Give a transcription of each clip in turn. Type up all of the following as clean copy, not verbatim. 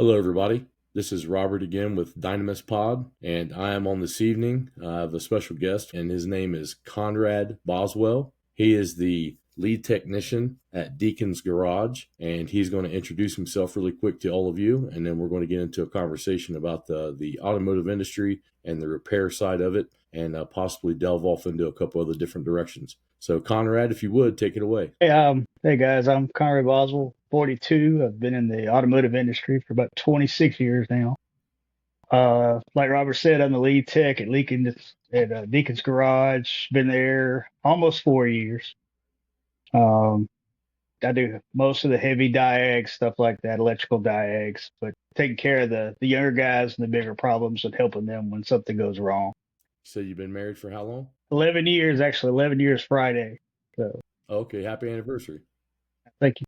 Hello, everybody. This is Robert again with Dynamis Pod, and I am on this evening. I have a special guest, and his name is Conrad Boswell. He is the lead technician at Deacon's Garage, and he's going to introduce himself really quick to all of you, and then we're going to get into a conversation about the automotive industry and the repair side of it, and possibly delve off into a couple other different directions. So, Conrad, if you would, take it away. Hey guys, I'm Conrad Boswell, 42. I've been in the automotive industry for about 26 years now. Like Robert said, I'm the lead tech at Deacon's Garage. Been there almost 4 years. Um, I do most of the heavy diags, stuff like that, electrical diags, but taking care of the younger guys and the bigger problems and helping them when something goes wrong. So, you've been married for how long? 11 years, actually, 11 years Friday. So Okay, happy anniversary. thank you.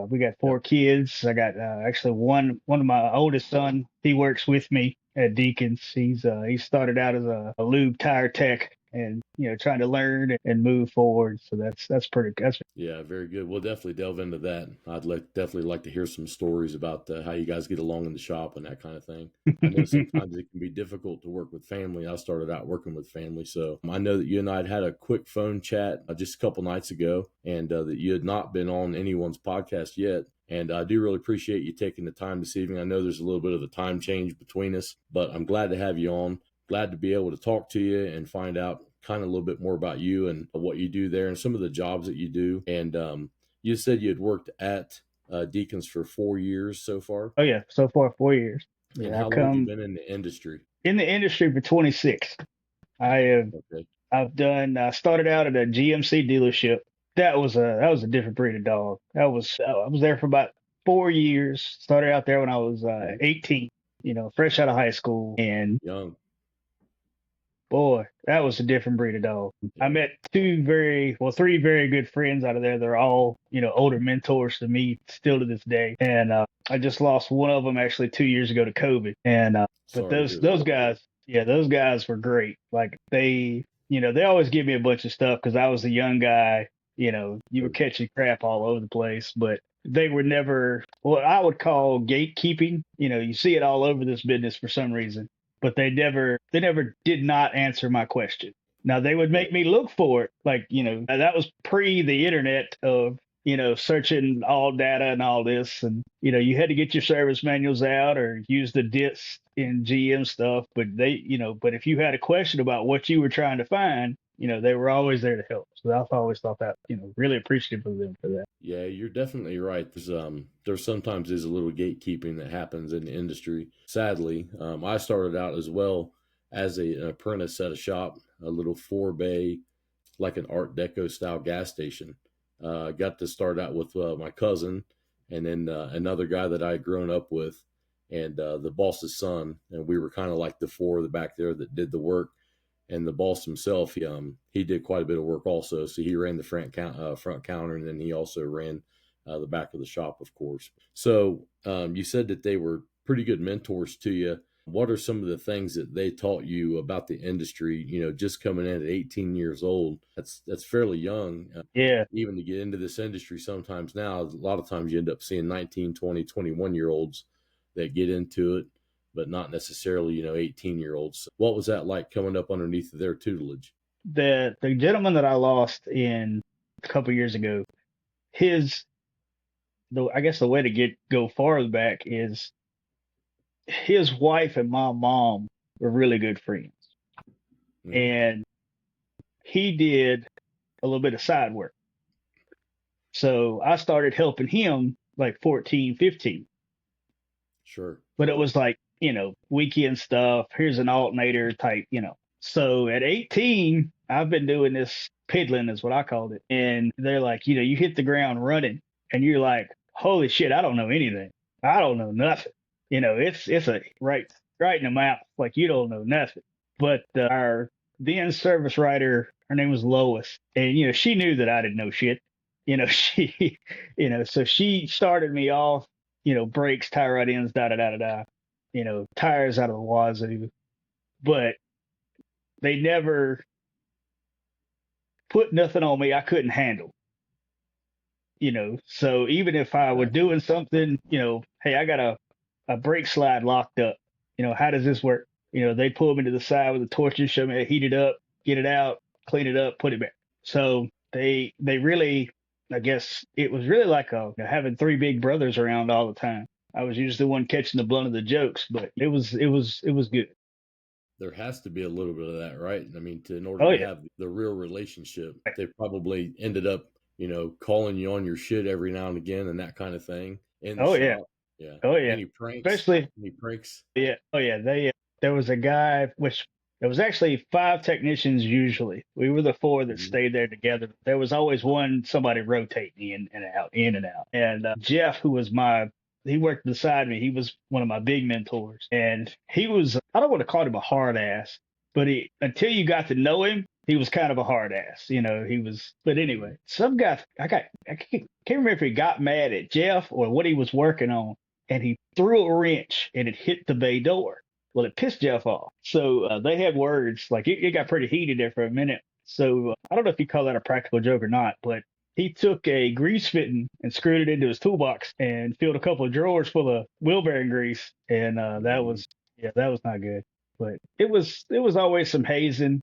We got Yep. 4 kids. I got actually one of my oldest son. He works with me at Deacon's. He started out as a lube tire tech, and trying to learn and move forward. So that's pretty. That's Yeah, very good. We'll definitely delve into that. Definitely like to hear some stories about how you guys get along in the shop and that kind of thing. I know sometimes it can be difficult to work with family. I started out working with family, so I know that you and I had a quick phone chat just a couple nights ago, and that you had not been on anyone's podcast yet. And I do really appreciate you taking the time this evening. I know there's a little bit of a time change between us, but I'm glad to have you on. Glad to be able to talk to you and find out kind of a little bit more about you and what you do there and some of the jobs that you do. And you said you had worked at Deacons for 4 years so far. Oh yeah, so far 4 years. And Yeah, how I've long have you come been in the industry? in the industry for 26. I have Okay. I've done. I started out at a GMC dealership. That was a different breed of dog. I was there for about 4 years. Started out there when I was 18. Fresh out of high school, and Young. boy, that was a different breed of dog. I Yeah. met three very good friends out of there. They're all, older mentors to me still to this day. And I just lost one of them actually 2 years ago to COVID. And but Sorry to those hear those that. guys, yeah, those guys were great. Like they always give me a bunch of stuff because I was a young guy. You were Sure. catching crap all over the place, but they were never what I would call gatekeeping. You see it all over this business for some reason, but they never did not answer my question. Now they would Yeah. make me look for it, like that was pre the internet of searching all data and all this, and you had to get your service manuals out or use the disc in GM stuff. But if you had a question about what you were trying to find, they were always there to help. So I've always thought that really appreciative of them for that. Yeah, you're definitely right. There's sometimes is a little gatekeeping that happens in the industry. Sadly, I started out as well as an apprentice at a shop, a little 4 bay, like an Art Deco style gas station. Got to start out with my cousin, and then another guy that I had grown up with, and the boss's son, and we were kind of like the four of the back there that did the work. And the boss himself, he did quite a bit of work also. So he ran the front counter, and then he also ran the back of the shop, of course. So you said that they were pretty good mentors to you. What are some of the things that they taught you about the industry? Just coming in at 18 years old, that's fairly young. Yeah. Even to get into this industry, sometimes now, a lot of times you end up seeing 19, 20, 21-year olds that get into it, but not necessarily, 18-year-olds. What was that like coming up underneath their tutelage? The gentleman that I lost in a couple years ago, his the I guess the way to go farther back is his wife and my mom were really good friends. Mm-hmm. And he did a little bit of side work. So I started helping him like 14, 15. Sure. But it was like, weekend stuff. Here's an alternator type. So at 18, I've been doing this piddling is what I called it. And they're like, you hit the ground running and you're like, holy shit, I don't know anything. I don't know nothing. It's a right in the mouth. Like you don't know nothing. But our then service writer, her name was Lois, and she knew that I didn't know shit. She, so she started me off. Brakes, tie rod ends, da da da da da. Tires out of the wazoo, but they never put nothing on me I couldn't handle. So even if I were Gotcha. doing something, hey, I got a brake slide locked up. How does this work? They pull me to the side with a torch and show me how to heat it up, get it out, clean it up, put it back. So they really, I guess it was really like having three big brothers around all the time. I was usually the one catching the blunt of the jokes, but it was good. There has to be a little bit of that, right? I mean, in order Oh to yeah, have the real relationship, they probably ended up, calling you on your shit every now and again and that kind of thing in the oh yeah, shop. Yeah. oh yeah. Any pranks? Especially Any pranks? yeah, oh yeah. There was a guy which there was actually five technicians usually. We were the four that Hmm. stayed there together. There was always somebody rotating in and out, in and out. And Jeff, who was he worked beside me. He was one of my big mentors, and he was I don't want to call him a hard ass, but until you got to know him, he was kind of a hard ass. He was. But Hmm. anyway, some guy I can't remember if he got mad at Jeff or what he was working on, and he threw a wrench and it hit the bay door. Well, it pissed Jeff off. So they had words like it got pretty heated there for a minute. So I don't know if you call that a practical joke or not, but he took a grease fitting and screwed it into his toolbox and filled a couple of drawers full of wheel bearing grease. And that Hmm. was, yeah, that was not good. But it was always some hazing,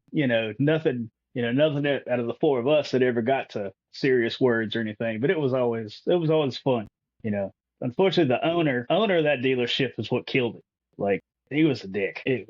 nothing, nothing out of the four of us that ever got to serious words or anything. But it was always fun, you know. Unfortunately, the Yeah. owner of that dealership is what killed it. Like he was a dick. It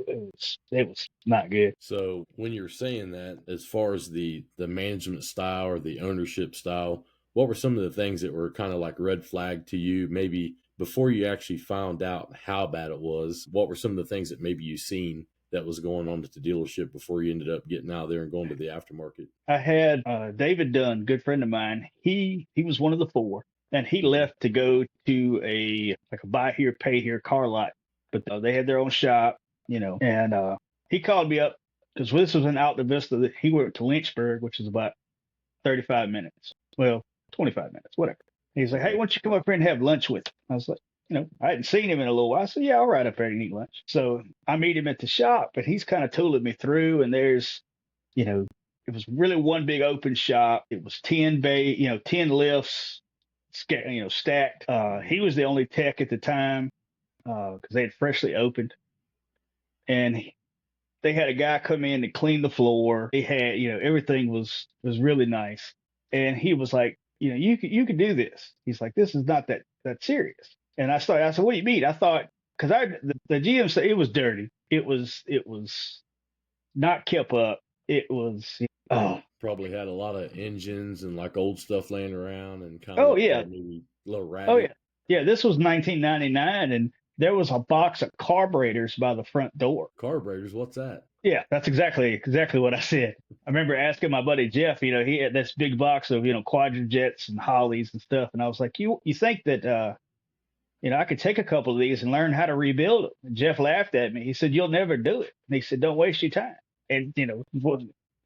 was not good. So when you're saying that, as far as the management style or the ownership style, what were some of the things that were kind of like red flag to you? Maybe before you actually found out how bad it was, what were some of the things that maybe you seen that was going on at the dealership before you ended up getting out of there and going to the aftermarket? I had David Dunn, good friend of mine. He was one of the four, and he Hmm. left to go to a buy here, pay here car lot. But they had their own shop, and he called me up because this was in Alta Vista. He went to Lynchburg, which is about 35 minutes. Well, 25 minutes, whatever. He's like, hey, Okay. why don't you come up here and have lunch with me? I was like, I hadn't seen him in a little while. I said, yeah, I'll ride up there and eat lunch. So I meet him at the shop, and he's kind of tooling me through. And you know, it was really one big open shop. It was 10 bay, 10 lifts, stacked. Hmm. He was the only tech at the time because they had freshly opened. And they had a guy come in to clean the floor. They had, everything was really nice. And he was like, you could do this. He's like, this is not that serious. And I said, what do you mean? I thought because the GM said it was dirty. It was not kept up. It was oh Probably had a lot of engines and like old stuff laying around and kind of oh looked yeah, maybe a little oh ratty. yeah, yeah. This was 1999, and there was a box of carburetors by the front door. Carburetors, what's that? Yeah, that's exactly what I said. I remember asking my buddy Jeff, he had this big box of, quadrajets and Hollies and stuff. And I was like, you think that, I could take a couple of these and learn how to rebuild them. And Jeff laughed at me. He said, you'll never do it. And he said, don't waste your time. And,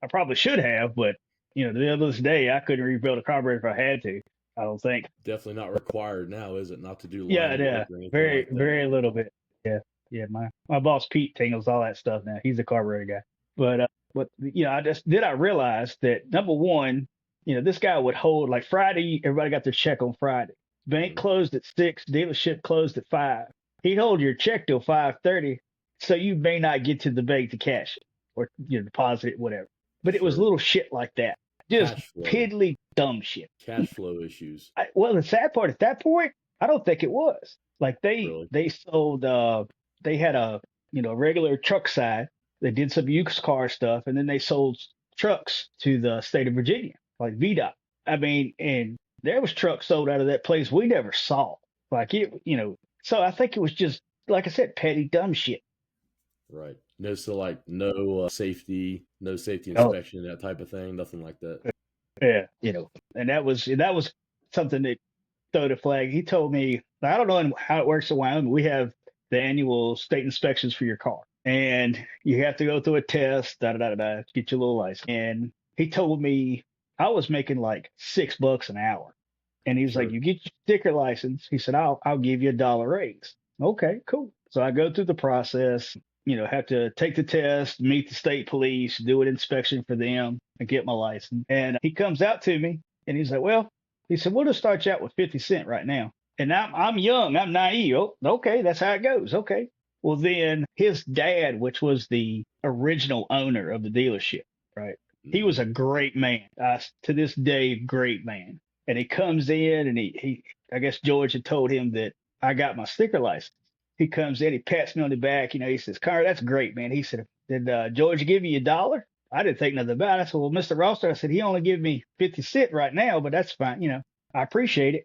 I probably should have, but, the other day I couldn't rebuild a carburetor if I had to. I don't think. Definitely not required now, is it? Not to do Yeah, line yeah, work or anything very, like that. very little bit. Yeah, yeah. My boss Pete tingles all that stuff now. He's a carburetor guy. But I realized that number one, this guy would hold like Friday. Everybody got their check on Friday. Bank Hmm. closed at 6. Dealership closed at 5. He'd hold your check till 5:30, so you may not get to the bank to cash it or deposit it, whatever. But it was Sure. little shit like that, just Cash flow. piddly dumb shit. Cash flow issues. Well, the sad part at that point, I don't think it was. Like Really. they sold they had a regular truck side. They did some used car stuff, and then they sold trucks to the state of Virginia, like VDOT. I mean, and there was trucks sold out of that place we never saw. Like so I think it was just like I said, petty dumb shit. Right. No, so like no safety, no safety Oh inspection, that type of thing. Nothing like that. yeah, and that was something that throwed a flag. He told me, I don't know how it works in Wyoming. We have the annual state inspections for your car, and you have to go through a test, da da da da, get your little license. And he told me I was making like $6 an hour, and he was like, Sure. "You get your sticker license." He said, "I'll give you $1 raise." Okay, cool. So I go through the process. Have to take the test, meet the state police, do an inspection for them, and get my license. And he comes out to me and he's like, well, he said, we'll just start you out with 50 cents right now. And I'm young, I'm naive. Oh, okay, that's how it goes. Okay. Well, then his dad, which was the original owner of the dealership, right? He was Mm-hmm. a great man. To this day, great man. And he comes in and he I guess George had told him that I got my sticker license. He comes in, he pats me on the back, he says, Conrad, that's great, man. He said, did George give you $1? I didn't think nothing about it. I said, well, Mr. Roster, I said, he only give me 50 cents right now, but that's fine. I appreciate it.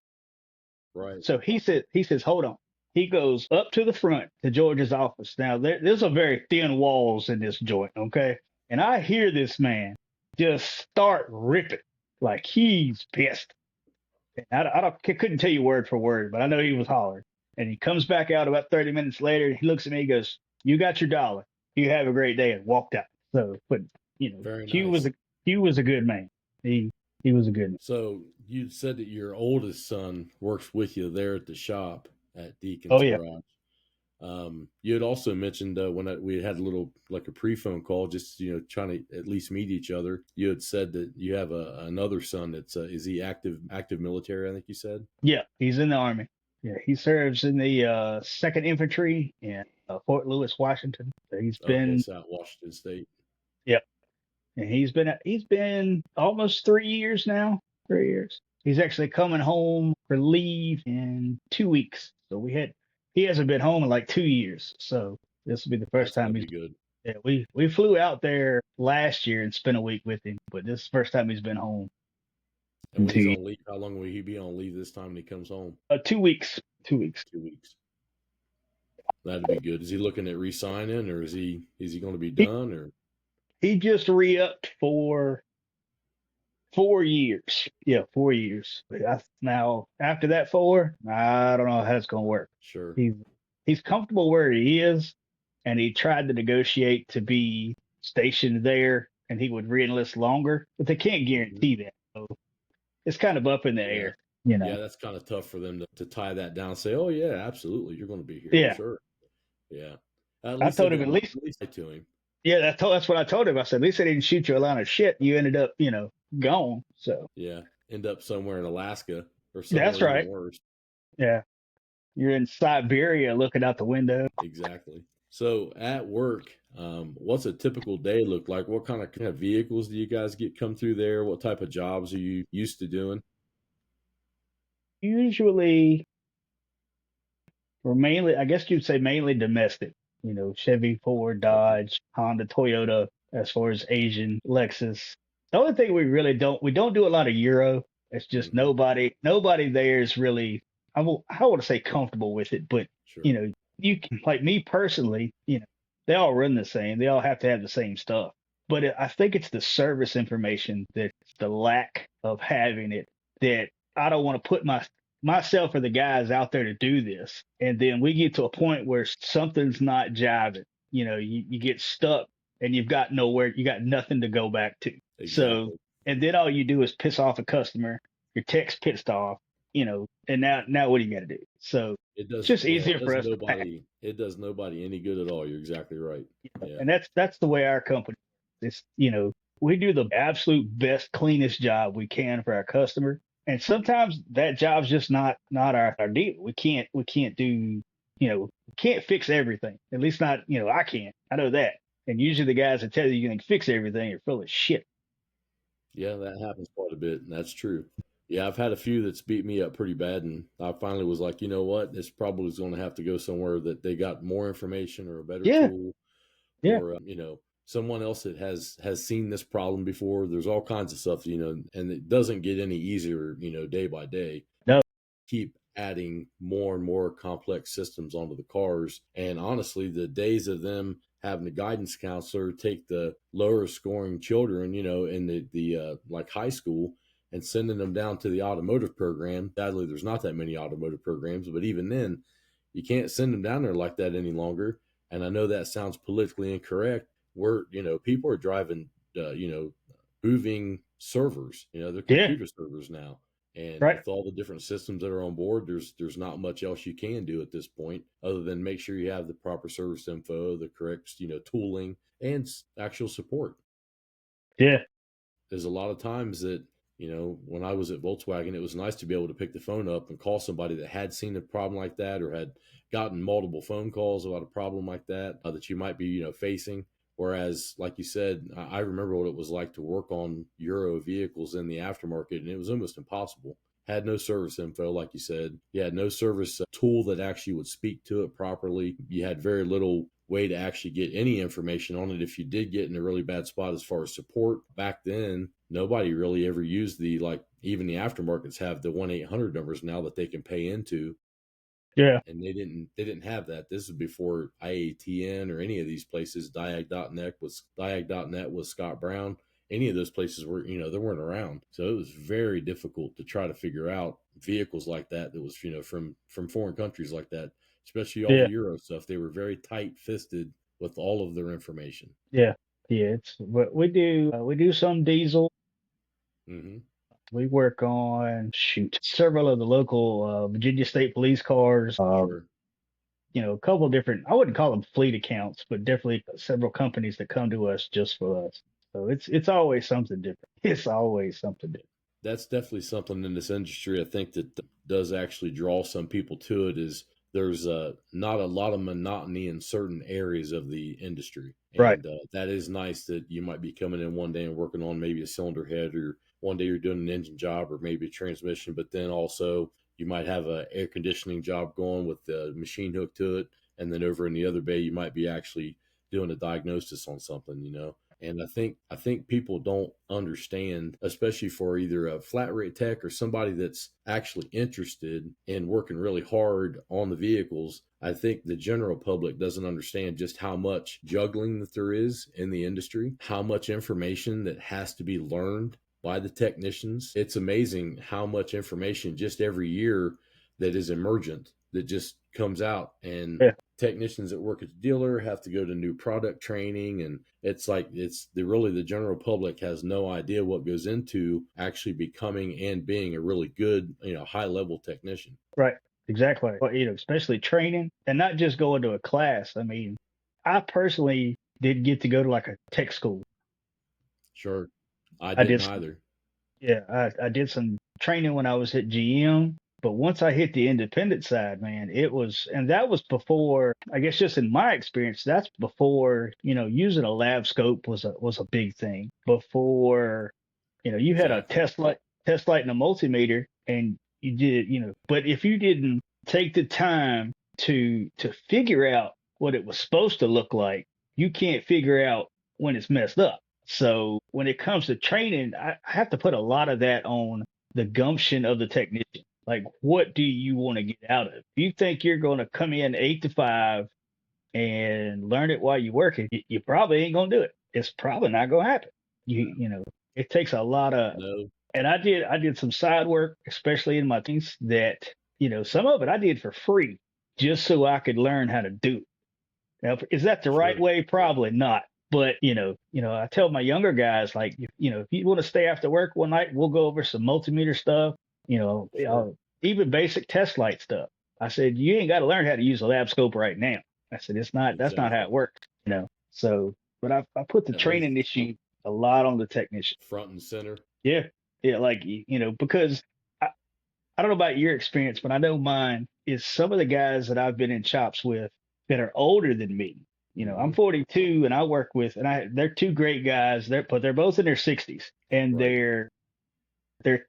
Right. So he says, hold on. He goes up to the front to George's office. Now there's a very thin walls in this joint, okay? And I hear this man just start ripping like he's pissed. And couldn't tell you word for word, but I know he was hollering. And he comes back out about 30 minutes later. He looks at me. He goes, "You got your $1. You have a great day," and walked out. So, but Very Hugh was nice. a good man. He was a good man. So you said that your oldest son works with you there at the shop at Oh Deacon's yeah. garage. You had also mentioned we had a little like a pre-phone call, just trying to at least meet each other. You had said that you have another son that's is he active military? I think you said. Yeah, he's in the army. Yeah, he serves in the Second Infantry in Fort Lewis, Washington. So he's Okay, been, South Washington State. yep, and he's been almost 3 years now. 3 years. He's actually coming home for leave in 2 weeks. So he hasn't been home in like 2 years. So this will be the first That's got to time be good. yeah, we flew out there last year and spent a week with him, but this is the first time he's been home And in when two he's years. on leave, how long will he be on leave this time when he comes home? 2 weeks. 2 weeks. 2 weeks. That'd be good. Is he looking at re-signing, or is he going to be He done? Or he just re-upped for 4 years. Yeah, 4 years. Now after that four, I don't know how it's gonna work. sure. He's he's comfortable where he is, and he tried to negotiate to be stationed there, and he would re-enlist longer, but they can't Hmm. guarantee that. So it's kind of up in the Yeah. air, you Yeah, know. that's kind of tough for them to tie that down and say, "Oh yeah, absolutely, you're going to be here." Yeah, Sure. Yeah. At I least they told him at didn't least. at least lie to him. Yeah, that's what I told him. I said at least they didn't shoot you a line of shit. You ended up, gone. So Yeah. End up somewhere in Alaska or that's somewhere even right. worse. Yeah, you're in Siberia looking out the window. Exactly. So at work, what's a typical day look like? What kind of vehicles do you guys get come through there? What type of jobs are you used to doing? Usually, we're mainly, I guess you'd say mainly domestic. Chevy, Ford, Okay. Dodge, Honda, Toyota. As far as Asian, Lexus. The only thing we don't do a lot of Euro. It's just Hmm. nobody there is really. I want to say comfortable with it, but you Sure. know, you can like me personally. They all run the same. They all have to have the same stuff. But I think it's the service information that's the lack of having it that I don't want to put myself or the guys out there to do this. And then we get to a point where something's not jiving. You get stuck and you've got nowhere, you got nothing to go back to. So, Exactly. and then all you do is piss off a customer, your tech's pissed off, and now what do you got to do? So It it's does, just yeah, easier for us to pack. it does nobody any good at all. You're exactly right. Yeah. And that's the way our company is. We do the absolute best, cleanest job we can for our customer. And sometimes that job's just not our deal. We can't do we can't fix everything. At least not, I can't. I know that. And usually the guys that tell you you can fix everything are full of shit. Yeah, that happens quite a bit, and that's true. Yeah, I've had a few that's beat me up pretty bad, and I finally was like, you know what? This probably is going to have to go somewhere that they got more information or a better Yeah, tool, yeah, or someone else that has seen this problem before. There's all kinds of stuff, and it doesn't get any easier, day by day. no, Keep adding more and more complex systems onto the cars. And honestly, the days of them having a guidance counselor take the lower scoring children, in the like high school and sending them down to the automotive program. Sadly, there's not that many automotive programs, but even then, you can't send them down there like that any longer. And I know that sounds politically incorrect. People are driving, moving servers, they're yeah, computer servers now. And right, with all the different systems that are on board, there's not much else you can do at this point other than make sure you have the proper service info, the correct tooling, and actual support. yeah, There's a lot of times that When I was at Volkswagen, it was nice to be able to pick the phone up and call somebody that had seen a problem like that or had gotten multiple phone calls about a problem like that that you might be, facing. Whereas, like you said, I remember what it was like to work on Euro vehicles in the aftermarket, and it was almost impossible. Had no service info, like you said. You had no service tool that actually would speak to it properly. You had very little way to actually get any information on it if you did get in a really bad spot as far as support. Back then, nobody really ever used even the aftermarkets have the 1-800 numbers now that they can pay into. Yeah. And they didn't have that. This is before IATN or any of these places. Diag.net was Scott Brown. Any of those places were, they weren't around. So it was very difficult to try to figure out vehicles like that was, from foreign countries like that, especially all Yeah. the Euro stuff. They were very tight fisted with all of their information. Yeah. Yeah. It's what we do. We do some diesel. Mm-hmm. We work on several of the local Virginia State Police cars. Sure. A couple different, I wouldn't call them fleet accounts, but definitely several companies that come to us just for us. So it's always something different. It's always something different. That's definitely something in this industry I think that does actually draw some people to it is there's not a lot of monotony in certain areas of the industry. Right. And that is nice that you might be coming in one day and working on maybe a cylinder head, or one day you're doing an engine job or maybe a transmission, but then also you might have an air conditioning job going with the machine hook to it. And then over in the other bay, you might be actually doing a diagnosis on something. And I think people don't understand, especially for either a flat rate tech or somebody that's actually interested in working really hard on the vehicles. I think the general public doesn't understand just how much juggling that there is in the industry, how much information that has to be learned by the technicians. It's amazing how much information just every year that is emergent that just comes out, and Yeah. technicians that work at the dealer have to go to new product training, and it's like the general public has no idea what goes into actually becoming and being a really good, high level technician. Right. Exactly. Well, especially training and not just going to a class. I mean, I personally did get to go to like a tech school. Sure. I I didn't did either. Yeah, I did some training when I was at GM, but once I hit the independent side, man, and that was before, I guess just in my experience, that's before, using a lab scope was a big thing. Before, you had a Exactly. test light and a multimeter and you did, but if you didn't take the time to figure out what it was supposed to look like, you can't figure out when it's messed up. So when it comes to training, I have to put a lot of that on the gumption of the technician. Like, what do you want to get out of it? If you think you're going to come in 8 to 5 and learn it while you're working, you probably ain't going to do it. It's probably not going to happen. It takes a lot of, No. and I did some side work, especially in my teens that, some of it I did for free just so I could learn how to do it. Now, is that the right Sure. way? Probably not. But I tell my younger guys like, if you want to stay after work one night, we'll go over some multimeter stuff. Sure. Even basic test light stuff. I said you ain't got to learn how to use a lab scope right now. I said that's not how Exactly. it works. So, but I put the That was training issue a lot on the technician. front and center. Yeah, yeah, like because I don't know about your experience, but I know mine is some of the guys that I've been in chops with that are older than me. I'm Hmm. 42 and I work with, and they're two great guys. They're both in their 60s and Right. they're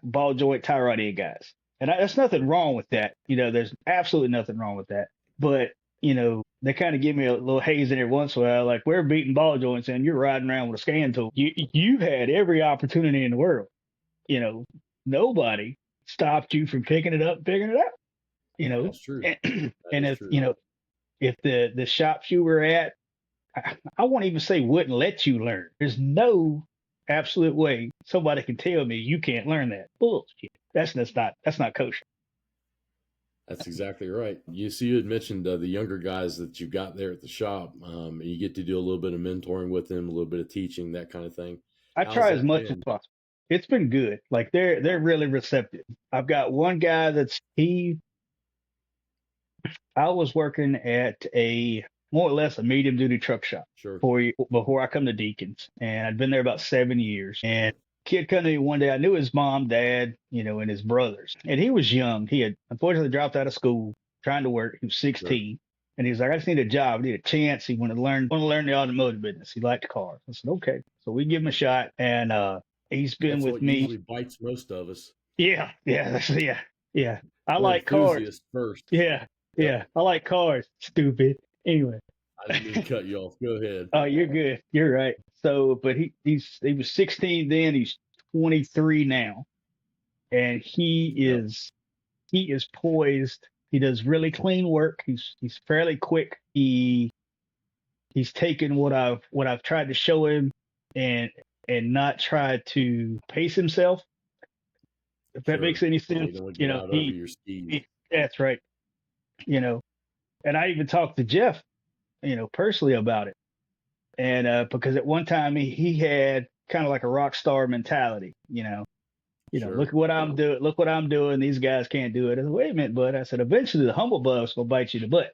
ball joint tie rod end guys. And there's nothing wrong with that. There's absolutely nothing wrong with that. But, they kind of give me a little haze in there once in a while, like we're beating ball joints and you're riding around with a scan tool. You had every opportunity in the world. you know, Nobody stopped you from picking it up, figuring it out. You know, That's true. and, That and is if true. if the shops you were at, I won't even say wouldn't let you learn. There's no absolute way somebody can tell me you can't learn that. Bullshit. That's not kosher. That's exactly right. You had mentioned the younger guys that you got there at the shop. You get to do a little bit of mentoring with them, a little bit of teaching, that kind of thing. I How's try as that much as been? possible. It's been good. Like they're really receptive. I've got one guy I was working at a more or less a medium duty truck shop Sure. before I come to Deacons, and I'd been there about 7 years. And kid come to me one day. I knew his mom, dad, and his brothers. And he was young. He had unfortunately dropped out of school, trying to work. He was Sure. 16. And he was like, I just need a job. I need a chance. He wanted to learn the automotive business. He liked cars. I said, okay. So we give him a shot. And he's been That's with what me. usually bites most of us. Yeah, yeah, yeah, yeah. I We're like cars. enthusiasts first. Yeah, Yep. yeah. I like cars. Stupid. Anyway. I didn't mean to cut you off. Go ahead. Oh, you're good. You're right. So, but he was 16 then. He's 23 now, and Yep. he is poised. He does really clean work. He's fairly quick. He's taken what I've tried to show him, and not tried to pace himself. If that makes Sure. any Yeah, you sense, don't want to get out over your skis. that's right. You know, and I even talked to Jeff, personally about it. And because at one time he had kind of like a rock star mentality, look Sure. at what I'm doing, look what I'm doing. These guys can't do it. I said, wait a minute, bud. I said, eventually the humble bug's gonna bite you in the butt,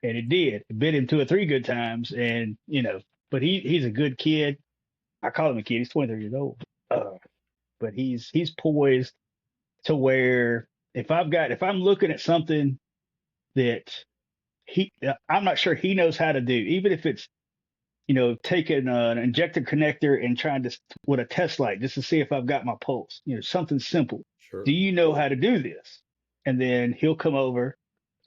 and it did. It bit him 2 or 3 good times, and but he's a good kid. I call him a kid. He's 23 years old, but he's poised to where if I'm looking at something that I'm not sure he knows how to do, even if it's taking an injector connector and trying to with a test light just to see if I've got my pulse. Something simple. Do Sure. you know how to do this? And then he'll come over,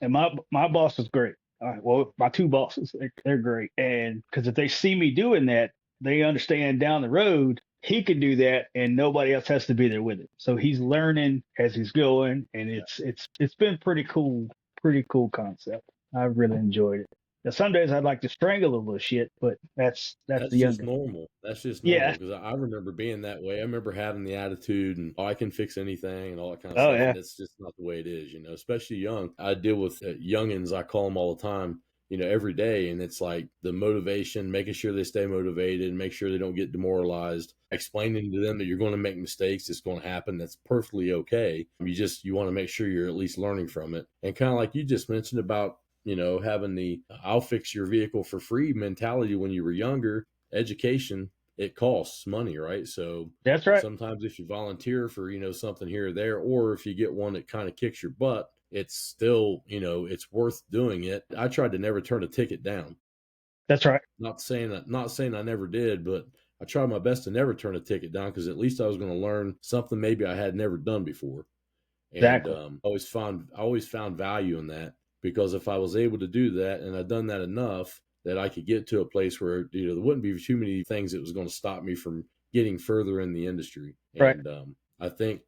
and my boss is great. Well, my 2 bosses, they're great, and because if they see me doing that, they understand down the road he can do that, and nobody else has to be there with him. So he's learning as he's going, and it's been pretty cool concept. I've really enjoyed it. Now, some days I'd like to strangle a little shit, but that's That's the just younger. normal. That's just normal Yeah. because I remember being that way. I remember having the attitude and I can fix anything and all that kind of Oh stuff. yeah. And it's just not the way it is, especially young. I deal with youngins, I call them all the time, every day. And it's like the motivation, making sure they stay motivated, make sure they don't get demoralized, explaining to them that you're going to make mistakes. It's going to happen. That's perfectly okay. You want to make sure you're at least learning from it. And kind of like you just mentioned about having the I'll fix your vehicle for free mentality when you were younger. Education, it costs money, right? So That's right. sometimes if you volunteer for, something here or there, or if you get one that kind of kicks your butt, it's still, it's worth doing it. I tried to never turn a ticket down. That's right. Not saying I never did, but I tried my best to never turn a ticket down because at least I was going to learn something maybe I had never done before. And Exactly. I always found value in that because if I was able to do that and I'd done that enough that I could get to a place where there wouldn't be too many things that was going to stop me from getting further in the industry. Right. And I think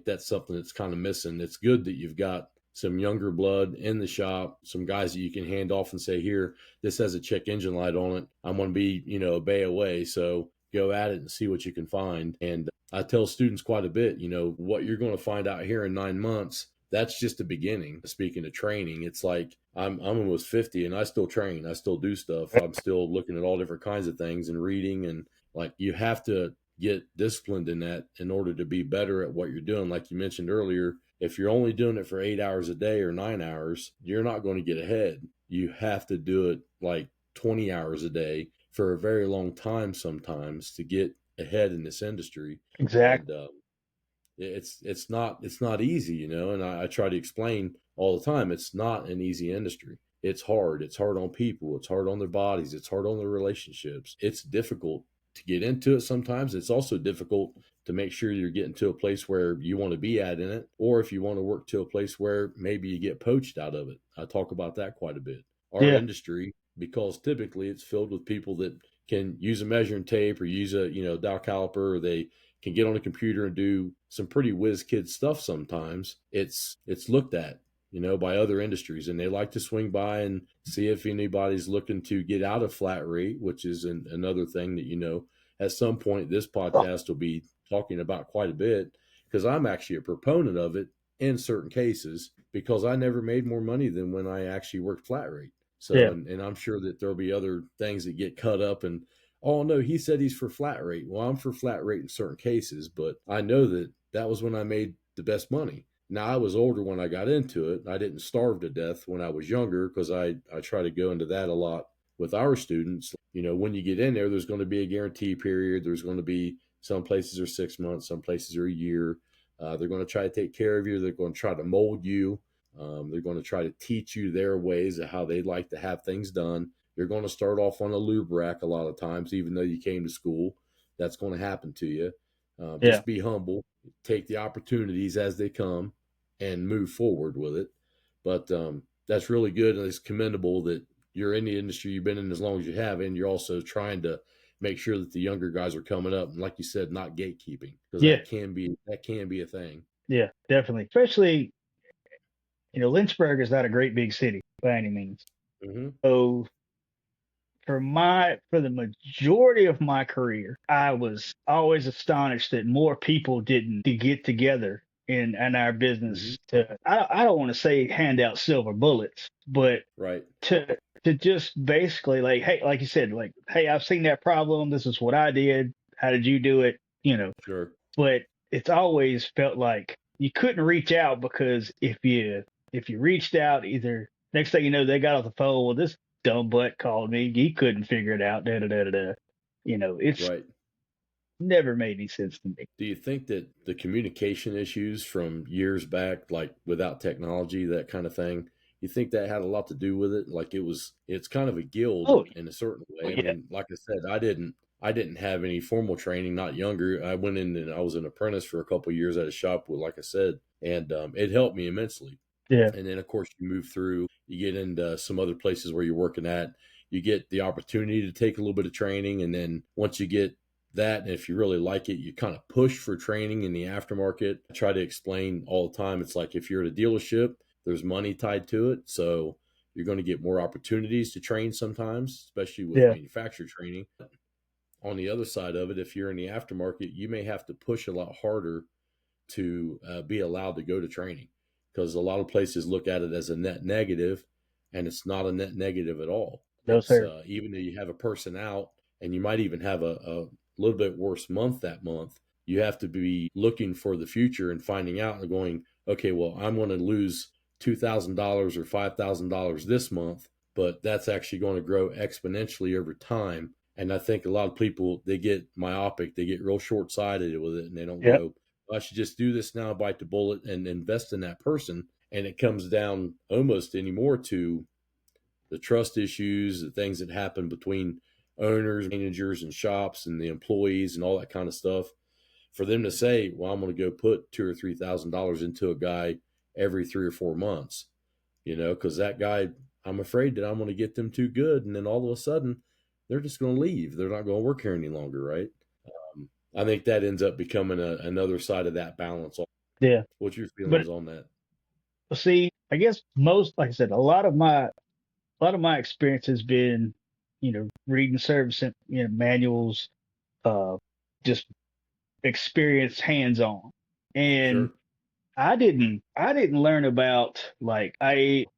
that's something that's kind of missing. It's good that you've got some younger blood in the shop, some guys that you can hand off and say, here, this has a check engine light on it. I'm going to be, a bay away. So go at it and see what you can find. And I tell students quite a bit, what you're going to find out here in 9 months, that's just the beginning. Speaking of training, it's like I'm almost 50 and I still train. I still do stuff. I'm still looking at all different kinds of things and reading. And like you have to get disciplined in that in order to be better at what you're doing. Like you mentioned earlier, if you're only doing it for 8 hours a day or 9 hours, you're not going to get ahead. You have to do it like 20 hours a day for a very long time sometimes to get ahead in this industry. And Exactly. it's not easy, and I try to explain all the time it's not an easy industry. It's hard. It's hard on people. It's hard on their bodies. It's hard on their relationships. It's difficult to get into it sometimes. It's also difficult to make sure you're getting to a place where you want to be at in it, or if you want to work to a place where maybe you get poached out of it. I talk about that quite a bit. Our Yeah. industry, because typically it's filled with people that can use a measuring tape or use a dial caliper, or they can get on a computer and do some pretty whiz kid stuff sometimes. It's looked at by other industries, and they like to swing by and see if anybody's looking to get out of flat rate, which is another thing that at some point this podcast will be talking about quite a bit, because I'm actually a proponent of it in certain cases because I never made more money than when I actually worked flat rate. So, Yeah. and I'm sure that there'll be other things that get cut up and, oh no, he said he's for flat rate. Well, I'm for flat rate in certain cases, but I know that was when I made the best money. Now I was older when I got into it. I didn't starve to death when I was younger because I try to go into that a lot with our students. When you get in there's going to be a guarantee period. There's going to be Some places are 6 months, some places are a year. They're going to try to take care of you. They're going to try to mold you. They're going to try to teach you their ways of how they like to have things done. You're going to start off on a lube rack a lot of times, even though you came to school. That's going to happen to you. Yeah. Just be humble, take the opportunities as they come, and move forward with it. But that's really good, and it's commendable that you're in the industry, you've been in as long as you have, and you're also trying to make sure that the younger guys are coming up, and like you said, not gatekeeping, because Yeah. that can be a thing. Yeah. Definitely. Especially, Lynchburg is not a great big city by any means. Mm-hmm. So for the majority of my career, I was always astonished that more people didn't to get together in our Mm-hmm. business to I don't want to say hand out silver bullets, but Right. to just basically like, hey, like you said, like, hey, I've seen that problem. This is what I did. How did you do it? Sure. But it's always felt like you couldn't reach out because if you reached out, either next thing you know, they got off the phone. Well, this dumb butt called me. He couldn't figure it out. Da da da da da. It's Right. never made any sense to me. Do you think that the communication issues from years back, like without technology, that kind of thing, you think that had a lot to do with it? Like it's kind of a guild Oh, in a certain oh way. I yeah, mean, like I said, I didn't have any formal training, not younger. I went in and I was an apprentice for a couple of years at a shop with, like I said, and it helped me immensely. yeah, And then, of course, you move through, you get into some other places where you're working at, you get the opportunity to take a little bit of training. And then once you get that, and if you really like it, you kind of push for training in the aftermarket. I try to explain all the time. It's like if you're at a dealership, there's money tied to it. So you're going to get more opportunities to train sometimes, especially with yeah, manufacturer training. On the other side of it, if you're in the aftermarket, you may have to push a lot harder to be allowed to go to training, because a lot of places look at it as a net negative, and it's not a net negative at all. no It's sir. even though you have a person out and you might even have a little bit worse month that month, you have to be looking for the future and finding out and going, okay, well, I'm going to lose $2,000 or $5,000 this month, but that's actually going to grow exponentially over time. And I think a lot of people, they get myopic, they get real short sighted with it, and they don't Yeah, go, I should just do this now, bite the bullet, and invest in that person. And it comes down almost anymore to the trust issues, the things that happen between owners, managers, and shops, and the employees, and all that kind of stuff. For them to say, "Well, I'm going to go put $2,000 or $3,000 into a guy every 3 or 4 months," because that guy, I'm afraid that I'm going to get them too good, and then all of a sudden, they're just going to leave. They're not going to work here any longer, right? I think that ends up becoming another side of that balance. yeah. What's your But feelings on that? see, I guess most, like I said, a lot of my experience has been, reading service, manuals, uh, just experience hands on. And Sure. I didn't learn about like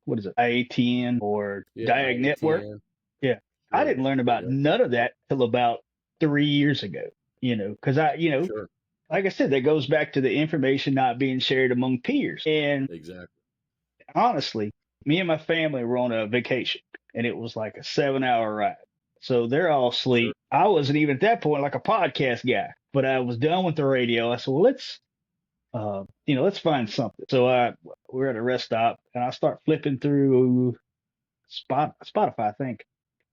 what is it, IATN or Yeah, Diag Network. IATN. Yeah. I Sure. didn't learn about Yep. none of that till about 3 years ago, because Sure. like I said, that goes back to the information not being shared among peers. And Exactly. honestly, me and my family were on a vacation and it was like a 7 hour ride. So they're all Sure. asleep. I wasn't even at that point like a podcast guy, but I was done with the radio. I said, well, let's find something. So we're at a rest stop and I start flipping through Spotify, I think.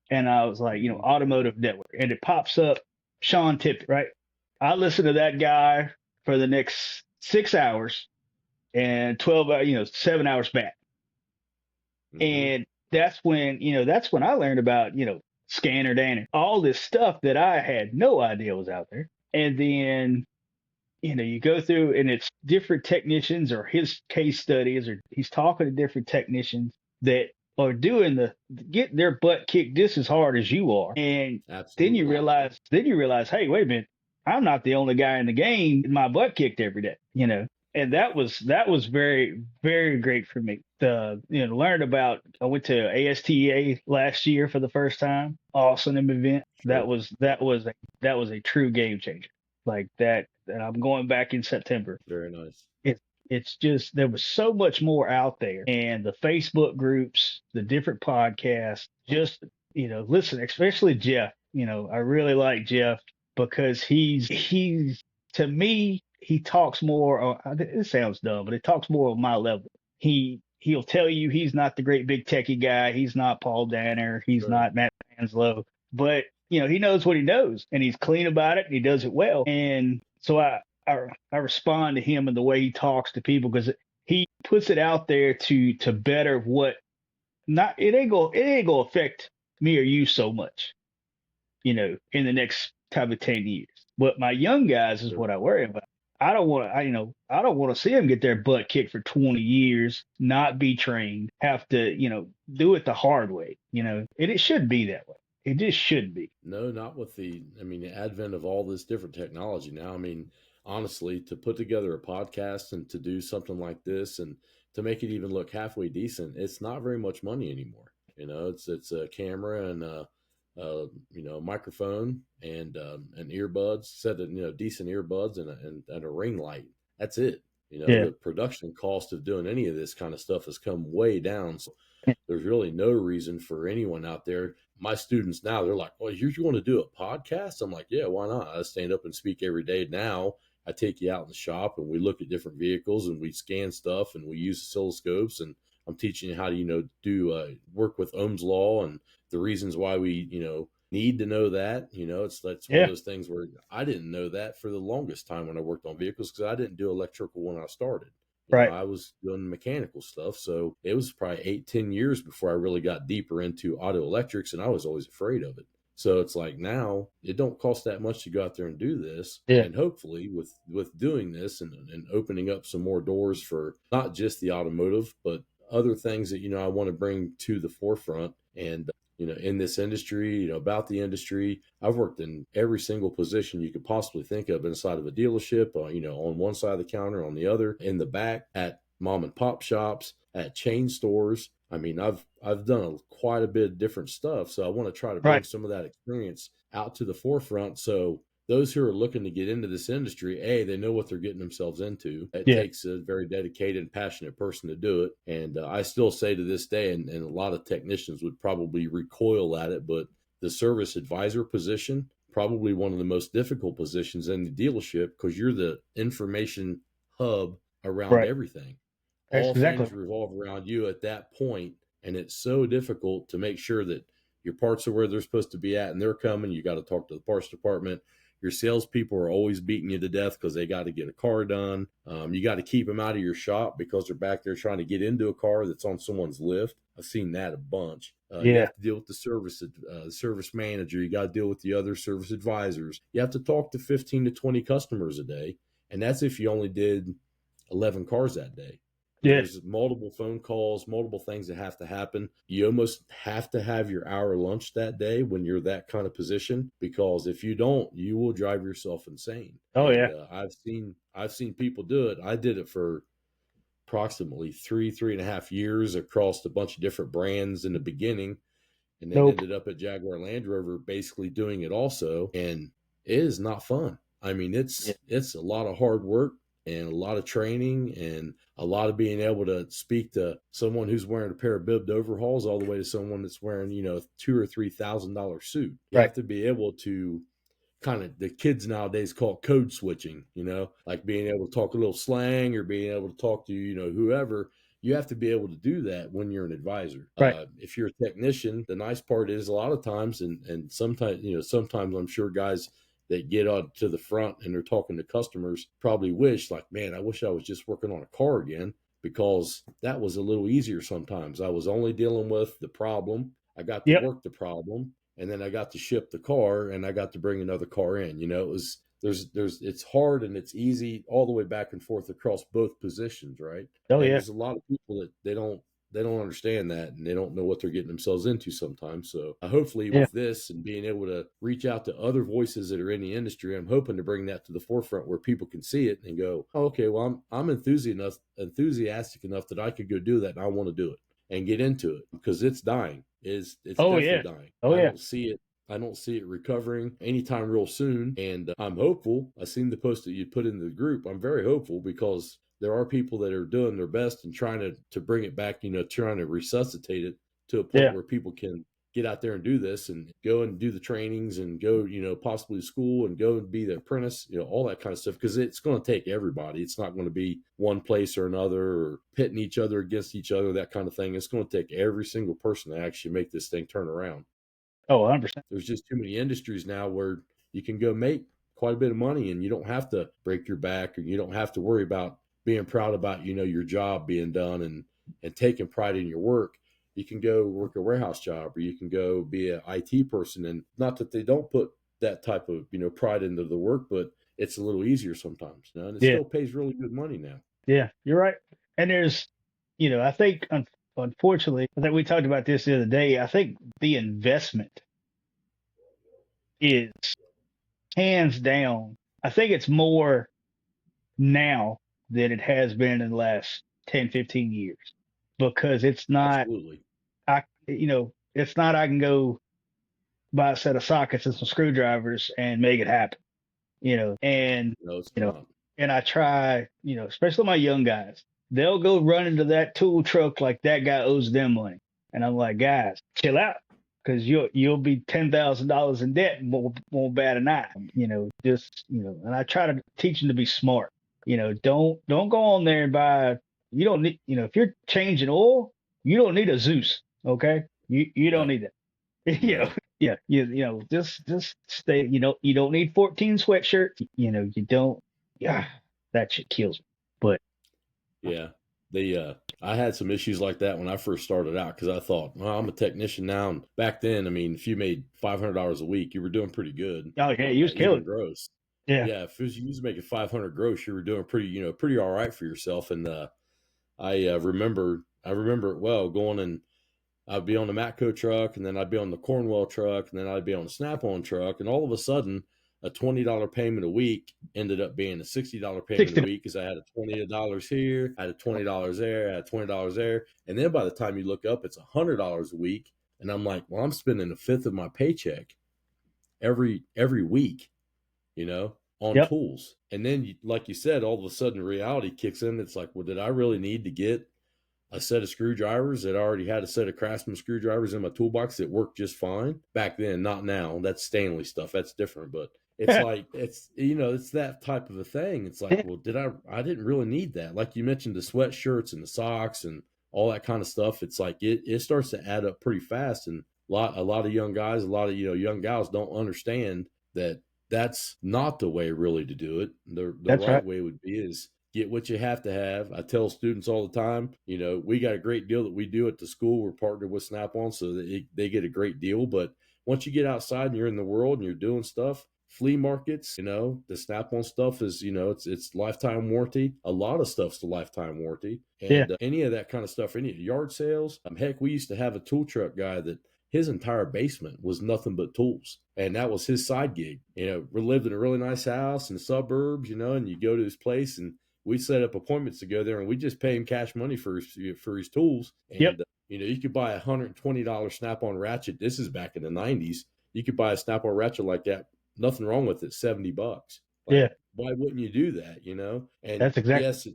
And I was like, Hmm. automotive network, and it pops up Sean Tippett, right? I listened to that guy for the next 6 hours and 12, 7 hours back. Hmm. And that's when I learned about, Scanner Dan, all this stuff that I had no idea was out there. And then, you go through and it's different technicians or his case studies, or he's talking to different technicians that are doing getting their butt kicked just as hard as you are. And Absolutely. then you realize, hey, wait a minute, I'm not the only guy in the game getting my butt kicked every day. And that was very, very great for me to, learn about. I went to ASTA last year for the first time. Awesome event. That Sure. was that was a, that was a true game changer. Like that, and I'm going back in September. Very nice. It it's just there was so much more out there, and the Facebook groups, the different podcasts. Just listen, especially Jeff. I really like Jeff. because he's to me he talks more. It sounds dumb, but it talks more of my level. He'll tell you he's not the great big techie guy. He's not Paul Danner. He's Sure. not Matt Manslow. But he knows what he knows, and he's clean about it, and he does it well. And so I respond to him and the way he talks to people because he puts it out there to better what not it ain't gonna affect me or you so much, in the next type of 10 years. But my young guys is Sure. what I worry about. I don't want to see them get their butt kicked for 20 years, not be trained, have to, do it the hard way, and it should be that way. It just should be. No, not with the advent of all this different technology now. Honestly, to put together a podcast and to do something like this and to make it even look halfway decent, it's not very much money anymore. It's a camera and a microphone and earbuds, set of, decent earbuds and a ring light. That's it. Yeah. The production cost of doing any of this kind of stuff has come way down. So there's really no reason for anyone out there. My students now, they're like, well, you want to do a podcast? I'm like, yeah, why not? I stand up and speak every day now. I take you out in the shop and we look at different vehicles and we scan stuff and we use oscilloscopes and I'm teaching you how to, do work with Ohm's law and the reasons why we, need to know that. That's one of those things where I didn't know that for the longest time when I worked on vehicles because I didn't do electrical when I started. Right. I was doing mechanical stuff. So it was probably 8-10 years before I really got deeper into auto electrics, and I was always afraid of it. So it's like now it don't cost that much to go out there and do this. Yeah. And hopefully with doing this and opening up some more doors for not just the automotive, but other things that, I want to bring to the forefront. And in this industry, about the industry. I've worked in every single position you could possibly think of inside of a dealership, on one side of the counter, on the other, in the back, at mom and pop shops, at chain stores. I've done quite a bit of different stuff. So I want to try to bring some of that experience out to the forefront. So those who are looking to get into this industry, they know what they're getting themselves into. It takes a very dedicated and passionate person to do it. And I still say to this day, and a lot of technicians would probably recoil at it, but the service advisor position, probably one of the most difficult positions in the dealership because you're the information hub around everything. All things revolve around you at that point, and it's so difficult to make sure that your parts are where they're supposed to be at and they're coming. You got to talk to the parts department. Your salespeople are always beating you to death because they got to get a car done. You got to keep them out of your shop because they're back there trying to get into a car that's on someone's lift. I've seen that a bunch. You have to deal with the service manager. You got to deal with the other service advisors. You have to talk to 15 to 20 customers a day, and that's if you only did 11 cars that day. There's multiple phone calls, multiple things that have to happen. You almost have to have your hour lunch that day when you're that kind of position, because if you don't, you will drive yourself insane. I've seen people do it. I did it for approximately 3.5 years across a bunch of different brands in the beginning, and then ended up at Jaguar Land Rover basically doing it also. And it is not fun. It's a lot of hard work and a lot of training and a lot of being able to speak to someone who's wearing a pair of bibbed overalls all the way to someone that's wearing, $2,000 or $3,000 suit. You have to be able to kind of, the kids nowadays call it code switching, like being able to talk a little slang or being able to talk to, whoever. You have to be able to do that when you're an advisor. If you're a technician, the nice part is a lot of times, and sometimes I'm sure guys that get on to the front and they're talking to customers probably wish, like, man, I wish I was just working on a car again, because that was a little easier sometimes. I was only dealing with the problem. I got to work the problem, and then I got to ship the car, and I got to bring another car in. It's hard and it's easy all the way back and forth across both positions, right? There's a lot of people that they don't understand that, and they don't know what they're getting themselves into sometimes. So hopefully with this and being able to reach out to other voices that are in the industry, I'm hoping to bring that to the forefront where people can see it and go, oh, okay, well, I'm enthusiastic enough that I could go do that, and I want to do it and get into it, because it's dying. It's definitely dying. I don't see it recovering anytime real soon. And I'm hopeful. I seen the post that you put in the group. I'm very hopeful, because there are people that are doing their best and trying to bring it back, trying to resuscitate it to a point where people can get out there and do this and go and do the trainings and go, possibly to school and go and be the apprentice, all that kind of stuff. Because it's going to take everybody. It's not going to be one place or another or pitting each other against each other, that kind of thing. It's going to take every single person to actually make this thing turn around. Oh, 100%. There's just too many industries now where you can go make quite a bit of money and you don't have to break your back, or you don't have to worry about being proud about, your job being done and taking pride in your work. You can go work a warehouse job, or you can go be an IT person. And not that they don't put that type of, pride into the work, but it's a little easier sometimes. And it still pays really good money now. Yeah, you're right. And there's, I think, unfortunately, I think we talked about this the other day. I think the investment is hands down. I think it's more now than it has been in the last 10, 15 years, because it's not, Absolutely. it's not, I can go buy a set of sockets and some screwdrivers and make it happen, and, No, it's not. and I try, especially my young guys, they'll go run into that tool truck like that guy owes them money. And I'm like, guys, chill out, because you'll be $10,000 in debt and won't bat an eye. And I try to teach them to be smart. Don't go on there and buy. You don't need, if you're changing oil, you don't need a Zeus. Okay, you don't need that. No. Yeah, just stay. You don't need 14 sweatshirts. You don't. Yeah, that shit kills me. But Yeah. I had some issues like that when I first started out, because I thought, well, I'm a technician now. And back then, I mean, if you made $500 a week, you were doing pretty good. oh yeah, you was Even killing. gross. Yeah. Yeah. If you was making 500 gross, you were doing pretty all right for yourself. And I remember it well, going and I'd be on the Matco truck, and then I'd be on the Cornwell truck, and then I'd be on the Snap-on truck. And all of a sudden, a $20 payment a week ended up being a $60 payment a week, because I had a $20 here, I had a $20 there, I had $20 there. And then by the time you look up, it's $100 a week. And I'm like, well, I'm spending a fifth of my paycheck every week, on Yep. tools. And then, like you said, all of a sudden reality kicks in. It's like, well, did I really need to get a set of screwdrivers that already had a set of Craftsman screwdrivers in my toolbox that worked just fine back then? Not now. That's Stanley stuff. That's different. But it's like, it's that type of a thing. It's like, well, I didn't really need that. Like you mentioned, the sweatshirts and the socks and all that kind of stuff. It's like, it starts to add up pretty fast. And a lot of young guys, a lot of, young gals don't understand that that's not the way really to do it. The right way would be is get what you have to have. I tell students all the time, we got a great deal that we do at the school. We're partnered with Snap-on, so that they get a great deal. But once you get outside and you're in the world and you're doing stuff, flea markets, the Snap-on stuff is, it's lifetime warranty. A lot of stuff's the lifetime warranty. And any of that kind of stuff, any yard sales. Heck, we used to have a tool truck guy that his entire basement was nothing but tools. And that was his side gig. We lived in a really nice house in the suburbs, and you go to his place and we set up appointments to go there, and we just pay him cash money for his tools. And, you could buy a $120 Snap-on ratchet. This is back in the 90s. You could buy a Snap-on ratchet like that. Nothing wrong with it. $70. Like, why wouldn't you do that? And that's exactly. Yes,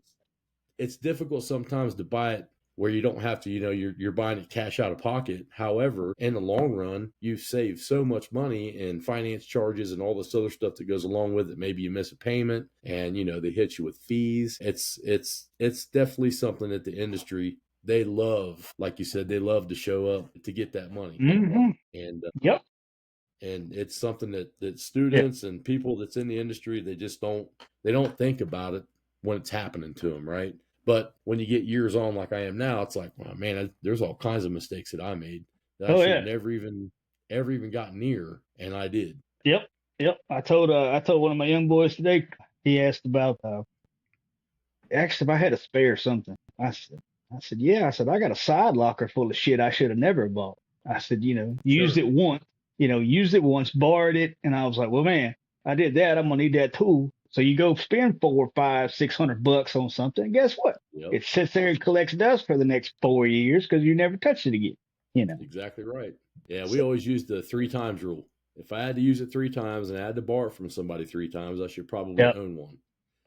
it's difficult sometimes to buy it where you don't have to, you're buying it cash out of pocket. However, in the long run, you save so much money in finance charges and all this other stuff that goes along with it. Maybe you miss a payment and, they hit you with fees. It's definitely something that the industry, they love. Like you said, they love to show up to get that money. Mm-hmm. And, and it's something that students and people that's in the industry, they don't think about it when it's happening to them. Right. But when you get years on like I am now, it's like, well, man, there's all kinds of mistakes that I made that I should have never even got near, and I did. Yep. I told one of my young boys today. He asked about asked if I had a spare something. I said yeah. I said I got a side locker full of shit I should have never bought. I said used it once, borrowed it, and I was like, well, man, I did that. I'm gonna need that tool. So you go spend $400, $500, $600 on something. And guess what? Yep. It sits there and collects dust for the next 4 years because you never touched it again. Exactly right. Yeah, we always use the 3 times rule. If I had to use it 3 times and I had to borrow it from somebody 3 times, I should probably own one.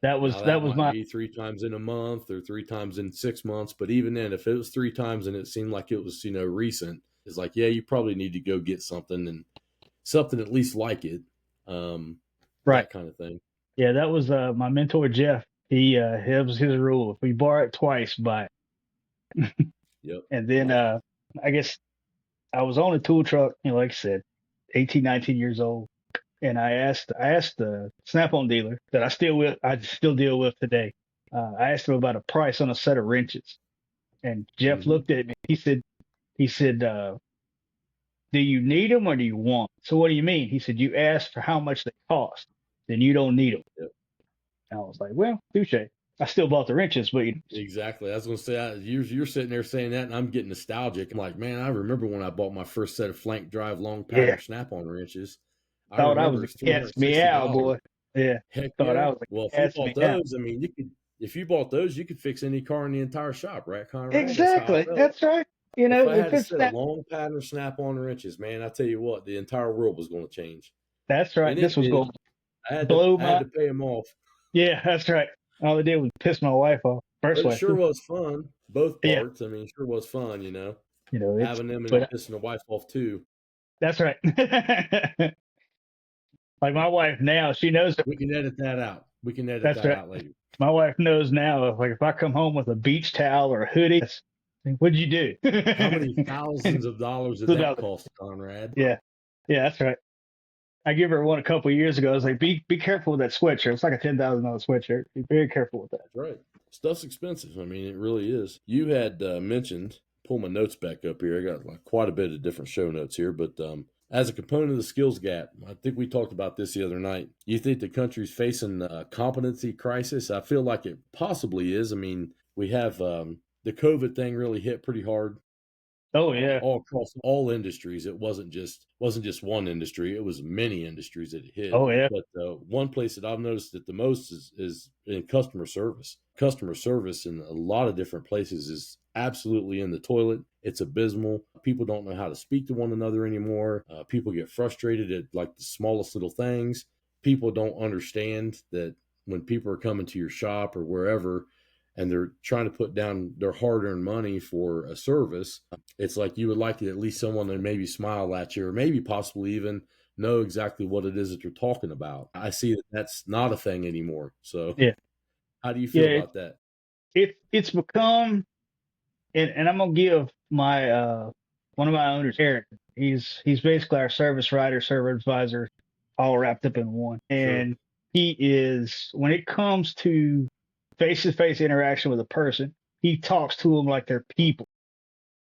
That was my be 3 times in a month or 3 times in 6 months. But even then, if it was 3 times and it seemed like it was recent, It's like, yeah, you probably need to go get something and something at least like it, Right. that kind of thing. Yeah, that was my mentor Jeff. It was his rule. If we borrow it twice, buy it. Yep. And then I guess I was on a tool truck, like I said, 18, 19 years old. And I asked the Snap-on dealer that I still deal with today. I asked him about a price on a set of wrenches. And Jeff Hmm. looked at me. He said, do you need them or do you want 'em? So what do you mean? He said, you asked for how much they cost, then you don't need them. Yep. And I was like, well, touche. I still bought the wrenches, but Exactly. I was going to say, you're sitting there saying that, and I'm getting nostalgic. I'm like, man, I remember when I bought my first set of flank drive long yeah, pattern Snap-on wrenches. I thought I remember was it's a cat's meow, $360. boy. Yeah, Heck thought yeah. I was Well, a if you cat's bought meow. those, I mean, if you bought those, you could fix any car in the entire shop, right, Conrad? That's how I Exactly. felt. That's right. If I If had a it's set of that, long pattern Snap-on wrenches, man, I tell you what, the entire world was going to change, that's and right. This it was did. going to I had to blow I had my. to pay them off, Yeah, that's right. All it did was piss my wife off. but First it wife. sure was fun. Both Yeah, parts. I mean, it sure was fun, it's. having them and But pissing the wife off too. that's right. Like my wife now, she knows. We can edit that out. We can edit That's that right. out later. My wife knows now. Like if I come home with a beach towel or a hoodie, what'd you do? How many thousands of dollars did that cost, Conrad? Yeah, yeah, that's right. I gave her one a couple of years ago. I was like, be careful with that sweatshirt. It's like a $10,000 sweatshirt. Be very careful with that. That's right. Stuff's expensive. I mean, it really is. You had mentioned, pull my notes back up here. I got like quite a bit of different show notes here, but as a component of the skills gap, I think we talked about this the other night. You think the country's facing a competency crisis? I feel like it possibly is. I mean, we have the COVID thing really hit pretty hard. Oh yeah. All across all industries. It wasn't just one industry. It was many industries that it hit. Oh yeah. But one place that I've noticed it the most is in customer service. Customer service in a lot of different places is absolutely in the toilet. It's abysmal. People don't know how to speak to one another anymore. People get frustrated at like the smallest little things. People don't understand that when people are coming to your shop or wherever, and they're trying to put down their hard-earned money for a service, it's like you would like at least someone to maybe smile at you or maybe possibly even know exactly what it is that you're talking about. I see that that's not a thing anymore. So Yeah. how do you feel Yeah. about that? It's become, and I'm gonna give my one of my owners, Eric. He's basically our service writer, service advisor, all wrapped up in one. Sure. And he is, when it comes to face-to-face interaction with a person, he talks to them like they're people.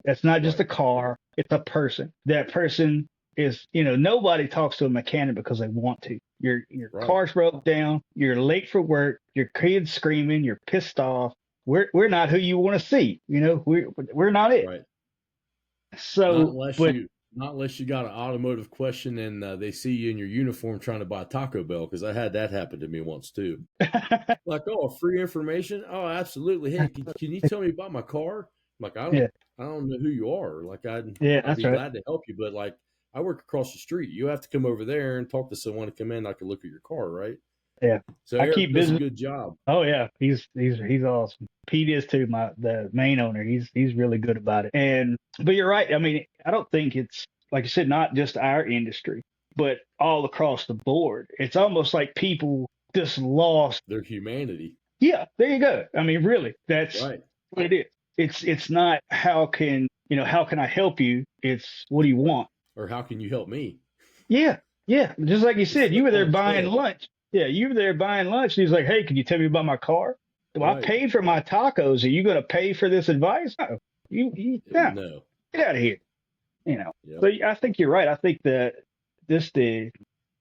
That's not just a Right. car, it's a person. That person is, nobody talks to a mechanic because they want to. Your Right. car's broke down, you're late for work, your kid's screaming, you're pissed off. We're not who you want to see. We're not it. Right. So, but Not unless you got an automotive question and they see you in your uniform trying to buy Taco Bell, because I had that happen to me once too. Like, oh, free information? Oh, absolutely. Hey, can you tell me about my car? I'm like, yeah, I don't know who you are. Like, yeah, I'd that's be right. glad to help you, but like, I work across the street. You have to come over there and talk to someone to come in. I can look at your car, right? Yeah, So I Eric keep does a business. good job. Oh yeah, he's awesome. Pete is too, the main owner. He's really good about it. But you're right. I mean, I don't think it's, like you said, not just our industry, but all across the board. It's almost like people just lost. Their humanity. Yeah, there you go. I mean, really, that's Right. what it is. It's not how can I help you? It's what do you want? Or how can you help me? Yeah, yeah. Just like you It's said, you flip were on there its buying head. lunch. Yeah, you were there buying lunch. And he's like, "Hey, can you tell me about my car? Well, I Right. paid for my tacos. Are you going to pay for this advice? No, no, No. get out of here." Yep. So I think you're right. I think that the